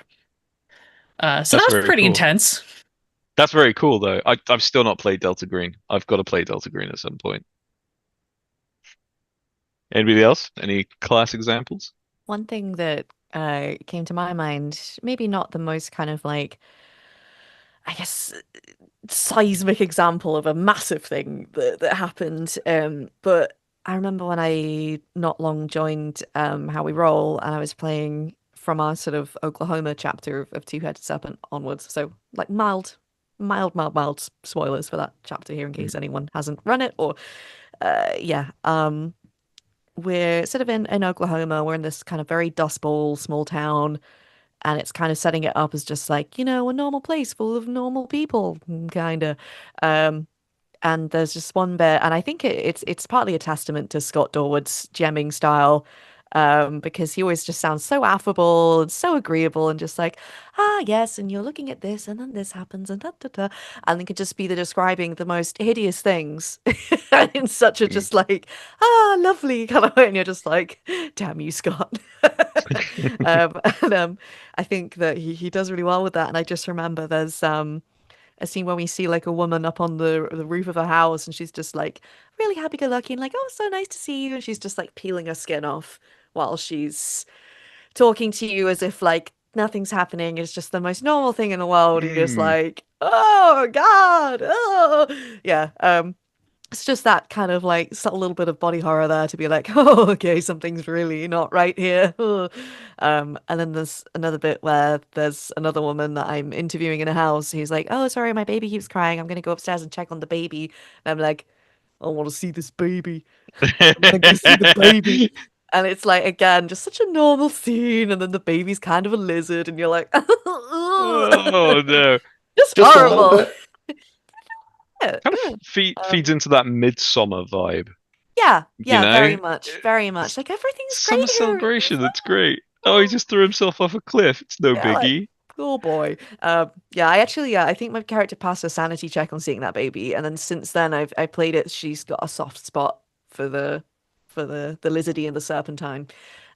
[SPEAKER 4] So
[SPEAKER 1] That's
[SPEAKER 4] that was
[SPEAKER 1] very
[SPEAKER 4] pretty
[SPEAKER 1] cool.
[SPEAKER 4] intense.
[SPEAKER 1] That's very cool, though. I've still not played Delta Green. I've got to play Delta Green at some point. Anybody else? Any class examples?
[SPEAKER 6] One thing that came to my mind, maybe not the most kind of like, I guess, seismic example of a massive thing that happened. But I remember when I not long joined How We Roll, and I was playing from our sort of Oklahoma chapter of Two-Headed Serpent onwards. So like mild spoilers for that chapter here in case anyone hasn't run it or yeah. We're sort of in Oklahoma. We're in this kind of very Dust Bowl small town, and it's kind of setting it up as just like, a normal place full of normal people, kind of. Um, and there's just one bit, and I think it's partly a testament to Scott Dorward's gemming style, because he always just sounds so affable and so agreeable and just like, yes, and you're looking at this, and then this happens, and da da da, and it could just be the describing the most hideous things in such a
[SPEAKER 1] Mm.
[SPEAKER 6] just like, lovely kind of way, and you're just like, damn you, Scott. And I think that he does really well with that, and I just remember there's a scene where we see like a woman up on the roof of a house and she's just like really happy-go-lucky and like, oh, so nice to see you, and she's just like peeling her skin off while she's talking to you as if like nothing's happening. It's just the most normal thing in the world, and you're just
[SPEAKER 1] Mm.
[SPEAKER 6] like, oh God, oh yeah. It's just that kind of like subtle little bit of body horror there to be like, oh, okay, something's really not right here. And then there's another bit where there's another woman that I'm interviewing in a house who's like, oh, sorry, my baby keeps crying. I'm gonna go upstairs and check on the baby. And I'm like, I want to see this baby. I want to go see the baby. And it's like, again, just such a normal scene. And then the baby's kind of a lizard, and you're like,
[SPEAKER 1] Oh no.
[SPEAKER 6] just
[SPEAKER 3] Just a little
[SPEAKER 6] horrible.
[SPEAKER 3] bit.
[SPEAKER 6] Yeah,
[SPEAKER 1] Kind
[SPEAKER 6] yeah.
[SPEAKER 1] of feeds into that midsummer vibe,
[SPEAKER 6] Yeah,
[SPEAKER 1] you
[SPEAKER 6] yeah,
[SPEAKER 1] know?
[SPEAKER 6] very much, very much. Like everything's
[SPEAKER 1] Summer
[SPEAKER 6] great here.
[SPEAKER 1] celebration, that's great. Oh, he just threw himself off a cliff. It's no
[SPEAKER 6] Yeah, like,
[SPEAKER 1] biggie.
[SPEAKER 6] oh boy. Yeah, I actually, yeah, I think my character passed a sanity check on seeing that baby, and then since then I played it. She's got a soft spot for the lizardy and the serpentine.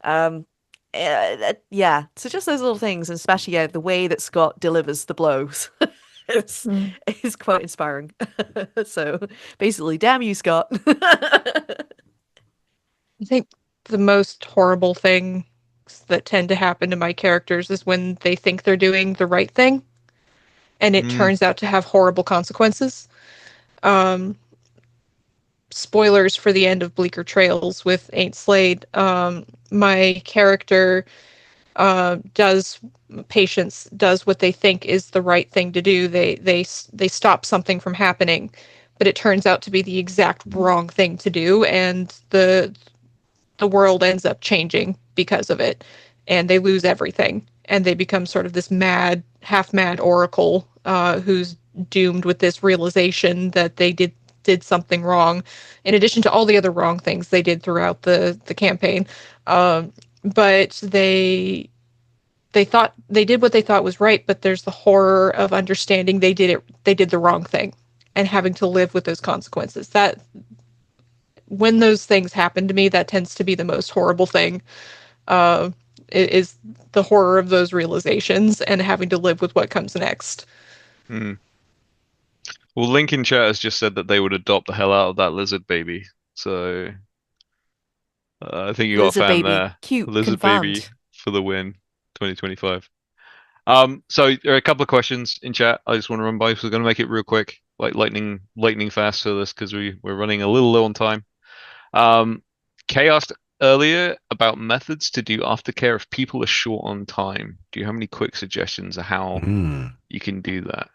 [SPEAKER 6] Um, yeah. So just those little things, and especially yeah, the way that Scott delivers the blows. It's
[SPEAKER 2] Mm.
[SPEAKER 6] is quite inspiring. So basically, damn you, Scott.
[SPEAKER 2] I think the most horrible things that tend to happen to my characters is when they think they're doing the right thing and it
[SPEAKER 1] Mm.
[SPEAKER 2] turns out to have horrible consequences. Um, Spoilers for the end of Bleaker Trails with Ain't Slade. My character does patients does what they think is the right thing to do. They stop something from happening, but it turns out to be the exact wrong thing to do, and the world ends up changing because of it, and they lose everything, and they become sort of this half mad oracle who's doomed with this realization that they did something wrong, in addition to all the other wrong things they did throughout the campaign. But they thought they did what they thought was right, but there's the horror of understanding they did the wrong thing and having to live with those consequences. That when those things happen to me, that tends to be the most horrible thing. Uh, is the horror of those realizations and having to live with what comes next.
[SPEAKER 1] Mm. Well, Link in chat has just said that they would adopt the hell out of that lizard baby. So I think you got a
[SPEAKER 6] Lizard
[SPEAKER 1] fan
[SPEAKER 6] baby,
[SPEAKER 1] there.
[SPEAKER 6] cute,
[SPEAKER 1] Lizard baby
[SPEAKER 6] confirmed.
[SPEAKER 1] for the win, 2025. So there are a couple of questions in chat. I just want to run by. So we're going to make it real quick, like lightning fast for this because we're running a little low on time. Kay asked earlier about methods to do aftercare if people are short on time. Do you have any quick suggestions of how you can do that?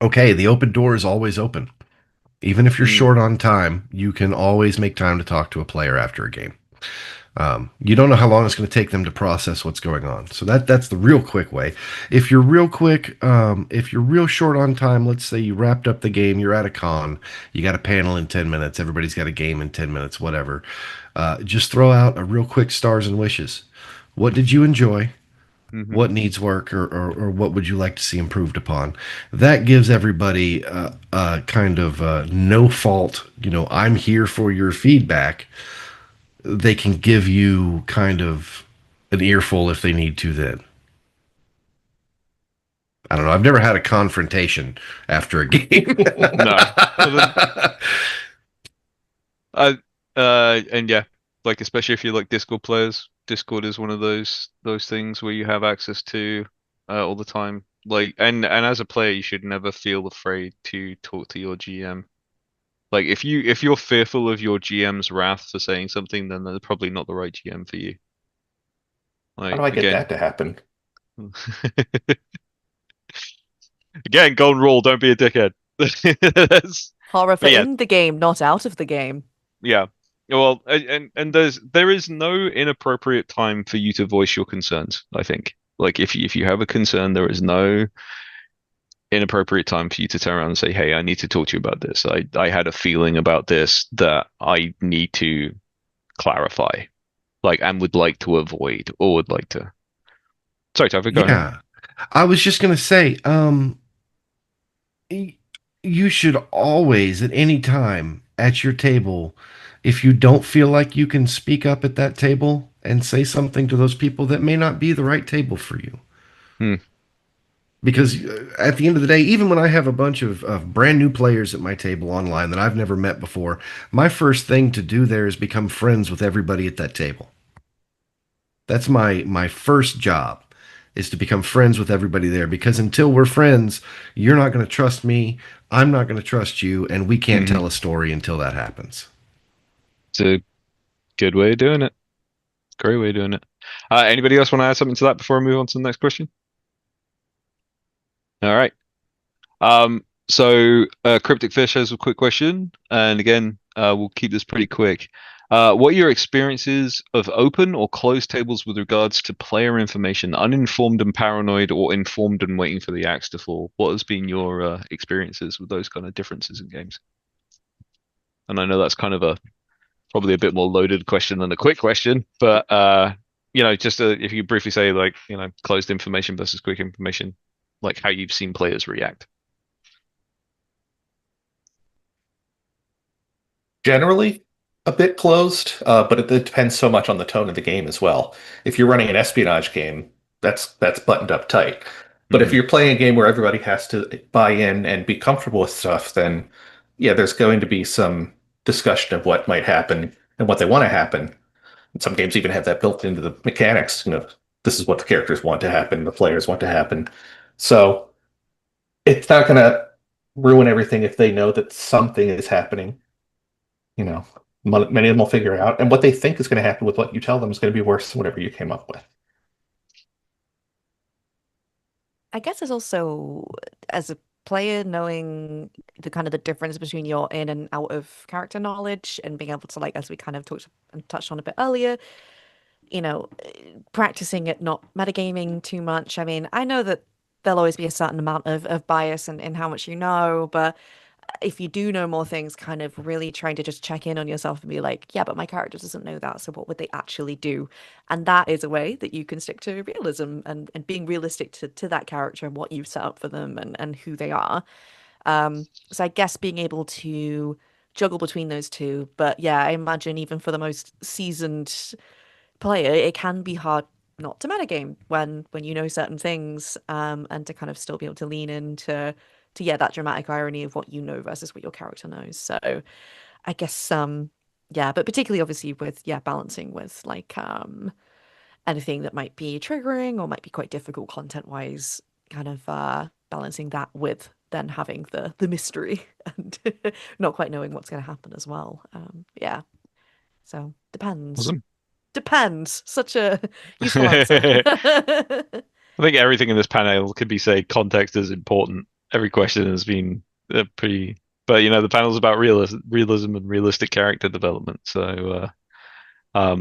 [SPEAKER 5] Okay, the open door is always open. Even if you're
[SPEAKER 1] Mm.
[SPEAKER 5] short on time, you can always make time to talk to a player after a game. You don't know how long it's going to take them to process what's going on. So that's the real quick way. If you're real quick, if you're real short on time, let's say you wrapped up the game, you're at a con, you got a panel in 10 minutes, everybody's got a game in 10 minutes, whatever. Just throw out a real quick stars and wishes. What did you enjoy?
[SPEAKER 1] Mhm.
[SPEAKER 5] What needs work, or what would you like to see improved upon? That gives everybody kind of no fault, I'm here for your feedback. They can give you kind of an earful if they need to then. I don't know. I've never had a confrontation after a game.
[SPEAKER 1] No. Well, then, I and yeah, like especially if you're like Discord players, Discord is one of those things where you have access to all the time. Like and as a player, you should never feel afraid to talk to your GM. Like if you're fearful of your GM's wrath for saying something, then they're probably not the right GM for you.
[SPEAKER 3] How do
[SPEAKER 1] Like
[SPEAKER 3] I get
[SPEAKER 1] again,
[SPEAKER 3] that to happen?
[SPEAKER 1] again, golden rule, don't be a dickhead.
[SPEAKER 6] Horror for
[SPEAKER 1] But yeah,
[SPEAKER 6] in the game, not out of the game.
[SPEAKER 1] yeah. Well, and there is no inappropriate time for you to voice your concerns, I think. Like if you have a concern, there is no inappropriate time for you to turn around and say, "Hey, I need to talk to you about this. I had a feeling about this that I need to clarify, like, and would like to avoid or would like to." Sorry, Topher, go ahead.
[SPEAKER 5] Yeah. I was just going to say, you should always, at any time at your table, if you don't feel like you can speak up at that table and say something to those people, that may not be the right table for you.
[SPEAKER 1] Hmm.
[SPEAKER 5] Because at the end of the day, even when I have a bunch of brand new players at my table online that I've never met before, my first thing to do there is become friends with everybody at that table. That's my first job, is to become friends with everybody there, because until we're friends, you're not going to trust me, I'm not going to trust you, and we can't
[SPEAKER 1] Hmm.
[SPEAKER 5] tell a story until that happens.
[SPEAKER 1] It's a good way of doing it. Great way of doing it. Anybody else want to add something to that before I move on to the next question? All right. Cryptic Fish has a quick question, and again, we'll keep this pretty quick. What are your experiences of open or closed tables with regards to player information, uninformed and paranoid, or informed and waiting for the axe to fall? What has been your experiences with those kind of differences in games? And I know that's kind of a probably a bit more loaded question than a quick question, but just if you briefly say like, closed information versus quick information, like how you've seen players react.
[SPEAKER 3] Generally, a bit closed, but it depends so much on the tone of the game as well. If you're running an espionage game, that's buttoned up tight. But if
[SPEAKER 1] Hmm.
[SPEAKER 3] you're playing a game where everybody has to buy in and be comfortable with stuff, then yeah, there's going to be some discussion of what might happen and what they want to happen. And some games even have that built into the mechanics. This is what the characters want to happen, the players want to happen. So it's not going to ruin everything if they know that something is happening. you know, Many of them will figure it out, and what they think is going to happen with what you tell them is going to be worse than whatever you came up with.
[SPEAKER 6] I guess it's also, as a player, knowing the kind of the difference between your in and out of character knowledge and being able to, like, as we kind of talked and touched on a bit earlier, practicing it, not metagaming too much. I mean, I know that there'll always be a certain amount of bias in how much you know, but if you do know more things, kind of really trying to just check in on yourself and be like, yeah, but my character doesn't know that, so what would they actually do? And that is a way that you can stick to realism and being realistic to that character and what you've set up for them and who they are. So I guess being able to juggle between those two. But yeah, I imagine even for the most seasoned player, it can be hard not to metagame when you know certain things, and to kind of still be able to lean into yeah, that dramatic irony of what you know versus what your character knows. So I guess yeah, but particularly obviously with balancing with like anything that might be triggering or might be quite difficult content wise, kind of balancing that with then having the mystery and not quite knowing what's going to happen as well. Yeah, so depends.
[SPEAKER 1] Awesome.
[SPEAKER 6] Depends. Such a useful answer.
[SPEAKER 1] I think everything in this panel could be said context is important. Every question has been pretty, but the panel's about realism and realistic character development. So I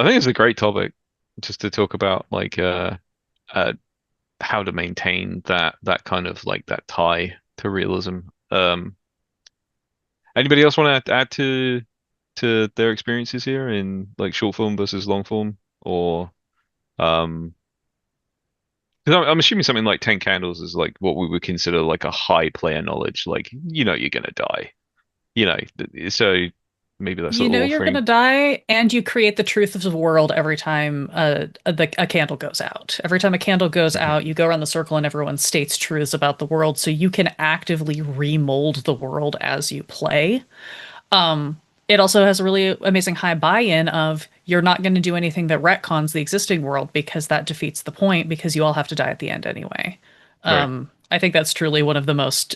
[SPEAKER 1] think it's a great topic just to talk about like uh, how to maintain that kind of like that tie to realism. Anybody else want to add to their experiences here in like short form versus long form, or um 'cause I'm assuming something like 10 candles is like what we would consider like a high player knowledge, like you're gonna die, so maybe that's a
[SPEAKER 4] You know
[SPEAKER 1] little
[SPEAKER 4] you're gonna
[SPEAKER 1] frame.
[SPEAKER 4] die, and you create the truth of the world every time a candle goes out. Every time a candle goes
[SPEAKER 5] Mhm.
[SPEAKER 4] out, you go around the circle and everyone states truths about the world, so you can actively remold the world as you play. It also has a really amazing high buy-in of you're not going to do anything that retcons the existing world because that defeats the point because you all have to die at the end anyway.
[SPEAKER 1] Right.
[SPEAKER 4] I think that's truly one of the most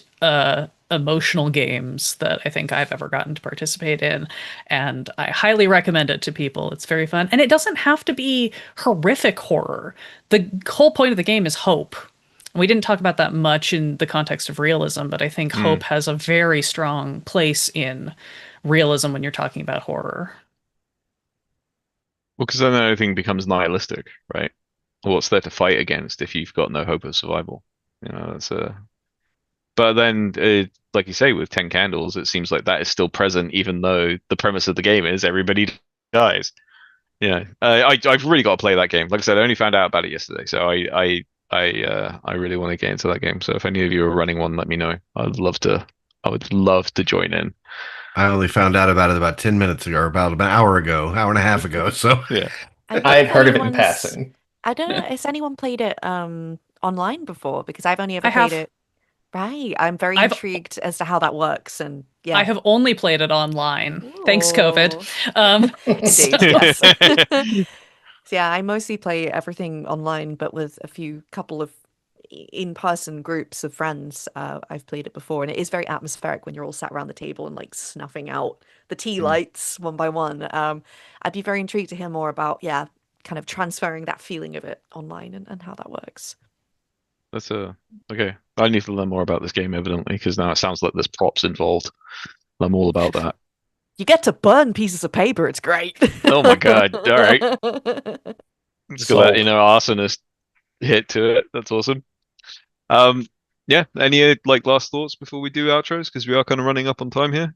[SPEAKER 4] emotional games that I think I've ever gotten to participate in, and I highly recommend it to people. It's very fun, and it doesn't have to be horrific horror. The whole point of the game is hope. We didn't talk about that much in the context of realism, but I think
[SPEAKER 1] Mm.
[SPEAKER 4] hope has a very strong place in realism when you're talking about horror.
[SPEAKER 1] Well, because then everything becomes nihilistic, right? What's there to fight against if you've got no hope of survival? That's a. But then, like you say, with 10 candles, it seems like that is still present, even though the premise of the game is everybody dies. Yeah, I've really got to play that game. Like I said, I only found out about it yesterday, so I really want to get into that game. So if any of you are running one, let me know. I would love to join in.
[SPEAKER 5] I only found out about it about 10 minutes ago, or about an hour ago, hour and a half ago. So
[SPEAKER 1] Yeah.
[SPEAKER 6] I
[SPEAKER 3] I
[SPEAKER 6] don't
[SPEAKER 3] had
[SPEAKER 6] know
[SPEAKER 3] heard of it in
[SPEAKER 6] anyone's.
[SPEAKER 3] passing.
[SPEAKER 6] I don't know.
[SPEAKER 1] Yeah.
[SPEAKER 6] Has anyone played it online before? Because I've only
[SPEAKER 4] I
[SPEAKER 6] ever played
[SPEAKER 4] have
[SPEAKER 6] it. Right. I'm very
[SPEAKER 4] I've
[SPEAKER 6] intrigued as to how that works. And
[SPEAKER 4] I
[SPEAKER 6] yeah.
[SPEAKER 4] have only played it online. Thanks, COVID.
[SPEAKER 6] Ooh. Indeed,
[SPEAKER 4] So
[SPEAKER 6] yes. So yeah, I mostly play everything online, but with a couple of in-person groups of friends. I've played it before, and it is very atmospheric when you're all sat around the table and like snuffing out the tea
[SPEAKER 1] Mm.
[SPEAKER 6] lights one by one. I'd be very intrigued to hear more about, yeah, kind of transferring that feeling of it online and how that works.
[SPEAKER 1] That's a okay. I need to learn more about this game, evidently, because now it sounds like there's props involved. I'm all about that.
[SPEAKER 6] You get to burn pieces of paper. It's great.
[SPEAKER 1] Oh my God. All right. Let's get that
[SPEAKER 3] Sold.
[SPEAKER 1] inner arsonist hit to it. That's awesome. Um, yeah. Any like last thoughts before we do outros? Because we are kind of running up on time here.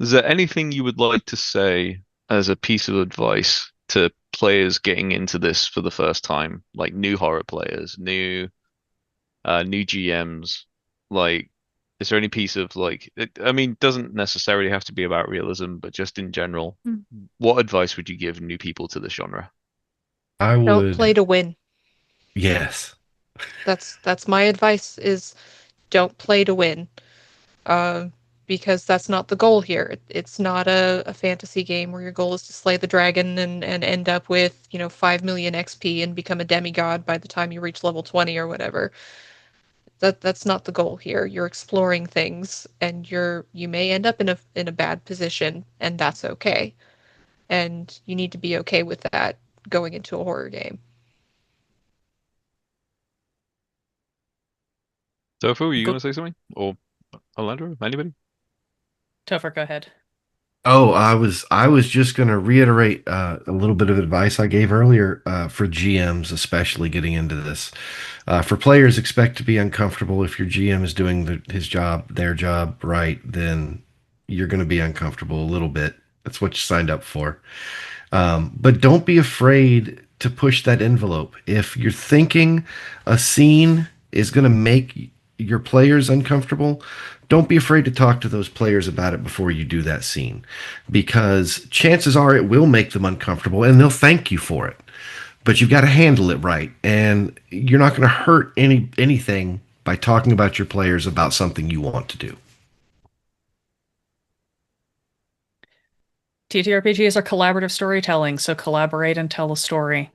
[SPEAKER 1] Is there anything you would like to say as a piece of advice to players getting into this for the first time, like new horror players, new GMs? Like, is there any piece of I mean, doesn't necessarily have to be about realism, but just in general,
[SPEAKER 4] Mm.
[SPEAKER 1] what advice would you give new people to the genre?
[SPEAKER 5] I
[SPEAKER 2] Don't play
[SPEAKER 5] would,
[SPEAKER 2] to win.
[SPEAKER 5] yes.
[SPEAKER 2] That's my advice is don't play to win. Uh, because that's not the goal here. It's not a fantasy game where your goal is to slay the dragon and end up with, 5 million XP and become a demigod by the time you reach level 20 or whatever. That's not the goal here. You're exploring things and you may end up in a bad position, and that's okay. And you need to be okay with that going into a horror game.
[SPEAKER 1] Tofu, are you
[SPEAKER 4] go,
[SPEAKER 1] going to say something? Or Alandra? Anybody?
[SPEAKER 4] Topher, go ahead.
[SPEAKER 5] Oh, I was just going to reiterate a little bit of advice I gave earlier for GMs, especially getting into this. For players, expect to be uncomfortable. If your GM is doing his job, their job right, then you're going to be uncomfortable a little bit. That's what you signed up for. But don't be afraid to push that envelope. If you're thinking a scene is going to make your players uncomfortable, don't be afraid to talk to those players about it before you do that scene, because chances are it will make them uncomfortable and they'll thank you for it. But you've got to handle it right, and you're not going to hurt anything by talking about your players about something you want to do.
[SPEAKER 4] TTRPGs are collaborative storytelling, so collaborate and tell a story.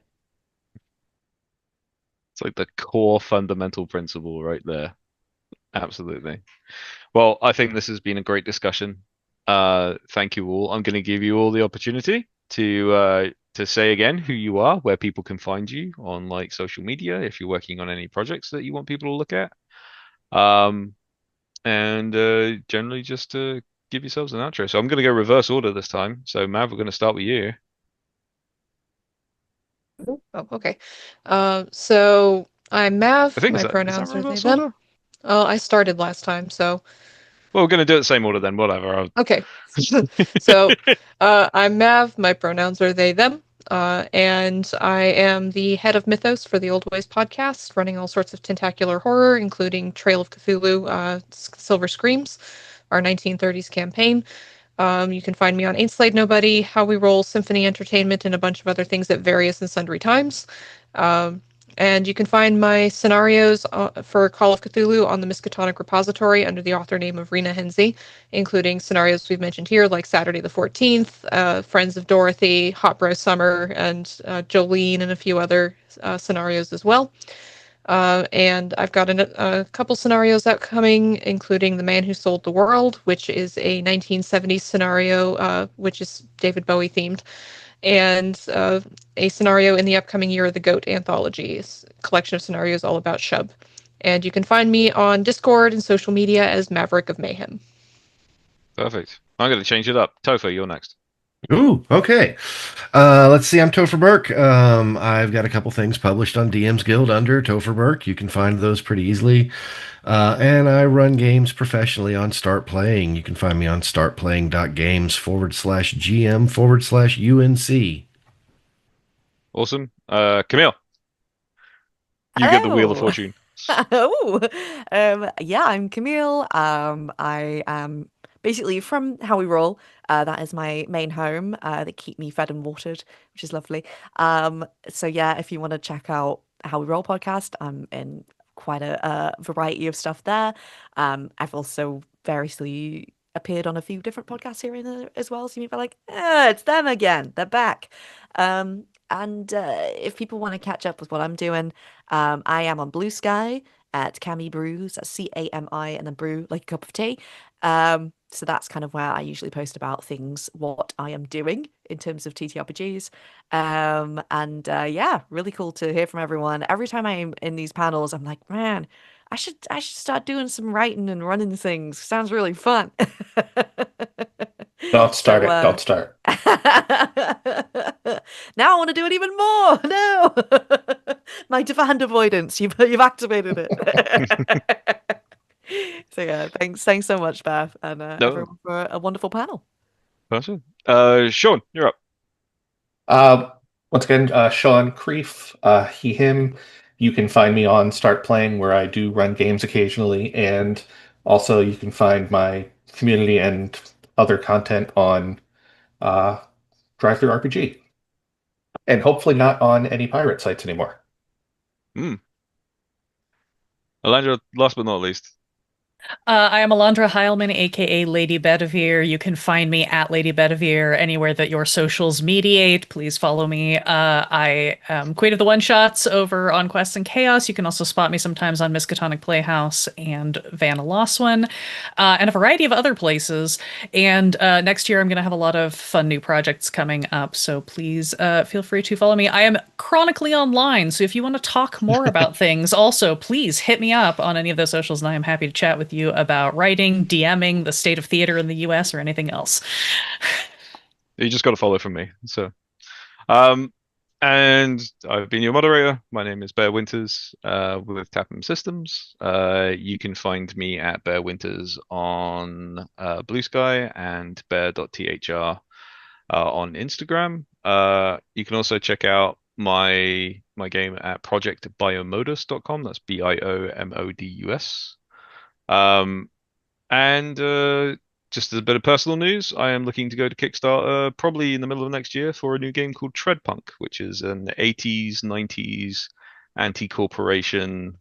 [SPEAKER 1] It's like the core fundamental principle right there. Absolutely. Well, I think this has been a great discussion. Thank you all. I'm going to give you all the opportunity to say again who you are, where people can find you on like social media, if you're working on any projects that you want people to look at. Um, and generally just give yourselves an outro. So I'm going to go reverse order this time. So Mav, we're going to start with you.
[SPEAKER 2] Oh, okay. So I'm Mav.
[SPEAKER 1] I think
[SPEAKER 2] My
[SPEAKER 1] is that
[SPEAKER 2] pronouns are they,
[SPEAKER 1] reverse
[SPEAKER 2] them.
[SPEAKER 1] order?
[SPEAKER 2] I started last time, so
[SPEAKER 1] Well, we're going to do it the same order then. Whatever.
[SPEAKER 2] okay. So I'm Mav. My pronouns are they, them. and I am the head of Mythos for the Old Ways podcast, running all sorts of tentacular horror, including Trail of Cthulhu, Silver Screams, our 1930s campaign. You can find me on Ain't Slayed Nobody, How We Roll, Symphony Entertainment, and a bunch of other things at various and sundry times. And you can find my scenarios for Call of Cthulhu on the Miskatonic repository under the author name of Rena Henze, including scenarios we've mentioned here, like Saturday the 14th, Friends of Dorothy, Hot Bro Summer, and Jolene, and a few other scenarios as well. And I've got a couple scenarios upcoming, including The Man Who Sold the World, which is a 1970s scenario, which is David Bowie themed, and a scenario in the upcoming Year of the Goat anthology, collection of scenarios all about Shub. And you can find me on Discord and social media as Maverick of Mayhem.
[SPEAKER 1] Perfect. I'm going to change it up. Topher, you're next.
[SPEAKER 5] Ooh, okay. Let's see. I'm Topher Burk. I've got a couple things published on DM's Guild under Topher Burk. You can find those pretty easily. And I run games professionally on Start Playing. You can find me on startplaying.games/GM/UNC.
[SPEAKER 1] Awesome. Camille, you get the Wheel of
[SPEAKER 6] Oh.
[SPEAKER 1] Fortune.
[SPEAKER 6] Oh, yeah, I'm Camille. I am basically from How We Roll. That is my main home. They keep me fed and watered, which is lovely. So yeah, if you want to check out How We Roll podcast, I'm in quite a variety of stuff there. I've also variously appeared on a few different podcasts here and there as well. So you may be like, it's them again. They're back. And if people want to catch up with what I'm doing, I am on Blue Sky at Camille Brews. That's CAMI and then brew like a cup of tea. So that's kind of where I usually post about things, what I am doing in terms of TTRPGs. And yeah, really cool to hear from everyone. Every time I'm in these panels, I'm like, man, I should start doing some writing and running things. Sounds really fun.
[SPEAKER 3] Don't start
[SPEAKER 6] So,
[SPEAKER 3] it. Don't start.
[SPEAKER 6] now I want to do it even more. No, my demand avoidance. You've activated it. So yeah, thanks so much, Beth, and
[SPEAKER 1] No.
[SPEAKER 6] everyone for a wonderful panel.
[SPEAKER 1] Awesome. Sean, you're up.
[SPEAKER 3] Once again, Sean Creef, he, him. You can find me on Start Playing, where I do run games occasionally, and also you can find my community and other content on Drive Through RPG, and hopefully not on any pirate sites anymore.
[SPEAKER 1] Alandra, last but not least.
[SPEAKER 4] I am Alandra Hileman, aka Lady Bedivere. You can find me at Lady Bedivere anywhere that your socials mediate. Please follow me. I am Queen of the One Shots over on Quests and Chaos. You can also spot me sometimes on Miskatonic Playhouse and Vanna Loswin, and a variety of other places. And next year, I'm going to have a lot of fun new projects coming up. So please feel free to follow me. I am chronically online. So if you want to talk more about things, also please hit me up on any of those socials, and I am happy to chat with you about writing, DMing, the state of theater in the US, or anything else.
[SPEAKER 1] You just got to follow from me. So, and I've been your moderator. My name is Bear Winters with Tap'em Systems. You can find me at Bear Winters on Blue Sky and bear.thr on Instagram. You can also check out my game at projectbiomodus.com. That's BIOMODUS. And just as a bit of personal news, I am looking to go to Kickstarter probably in the middle of next year for a new game called Treadpunk, which is an 80s, 90s anti-corporation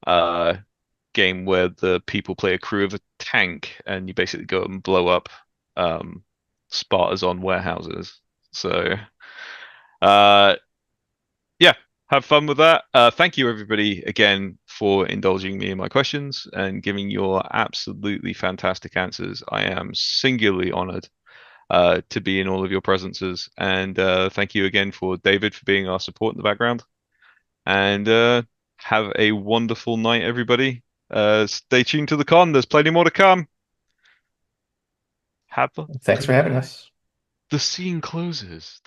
[SPEAKER 1] game where the people play a crew of a tank and you basically go and blow up Spartas on warehouses. So yeah, have fun with that. Thank you, everybody, again, for indulging me in my questions and giving your absolutely fantastic answers. I am singularly honored to be in all of your presences. And thank you again for David for being our support in the background. And have a wonderful night, everybody. Stay tuned to the con. There's plenty more to come.
[SPEAKER 3] Thanks for having us.
[SPEAKER 1] The scene closes.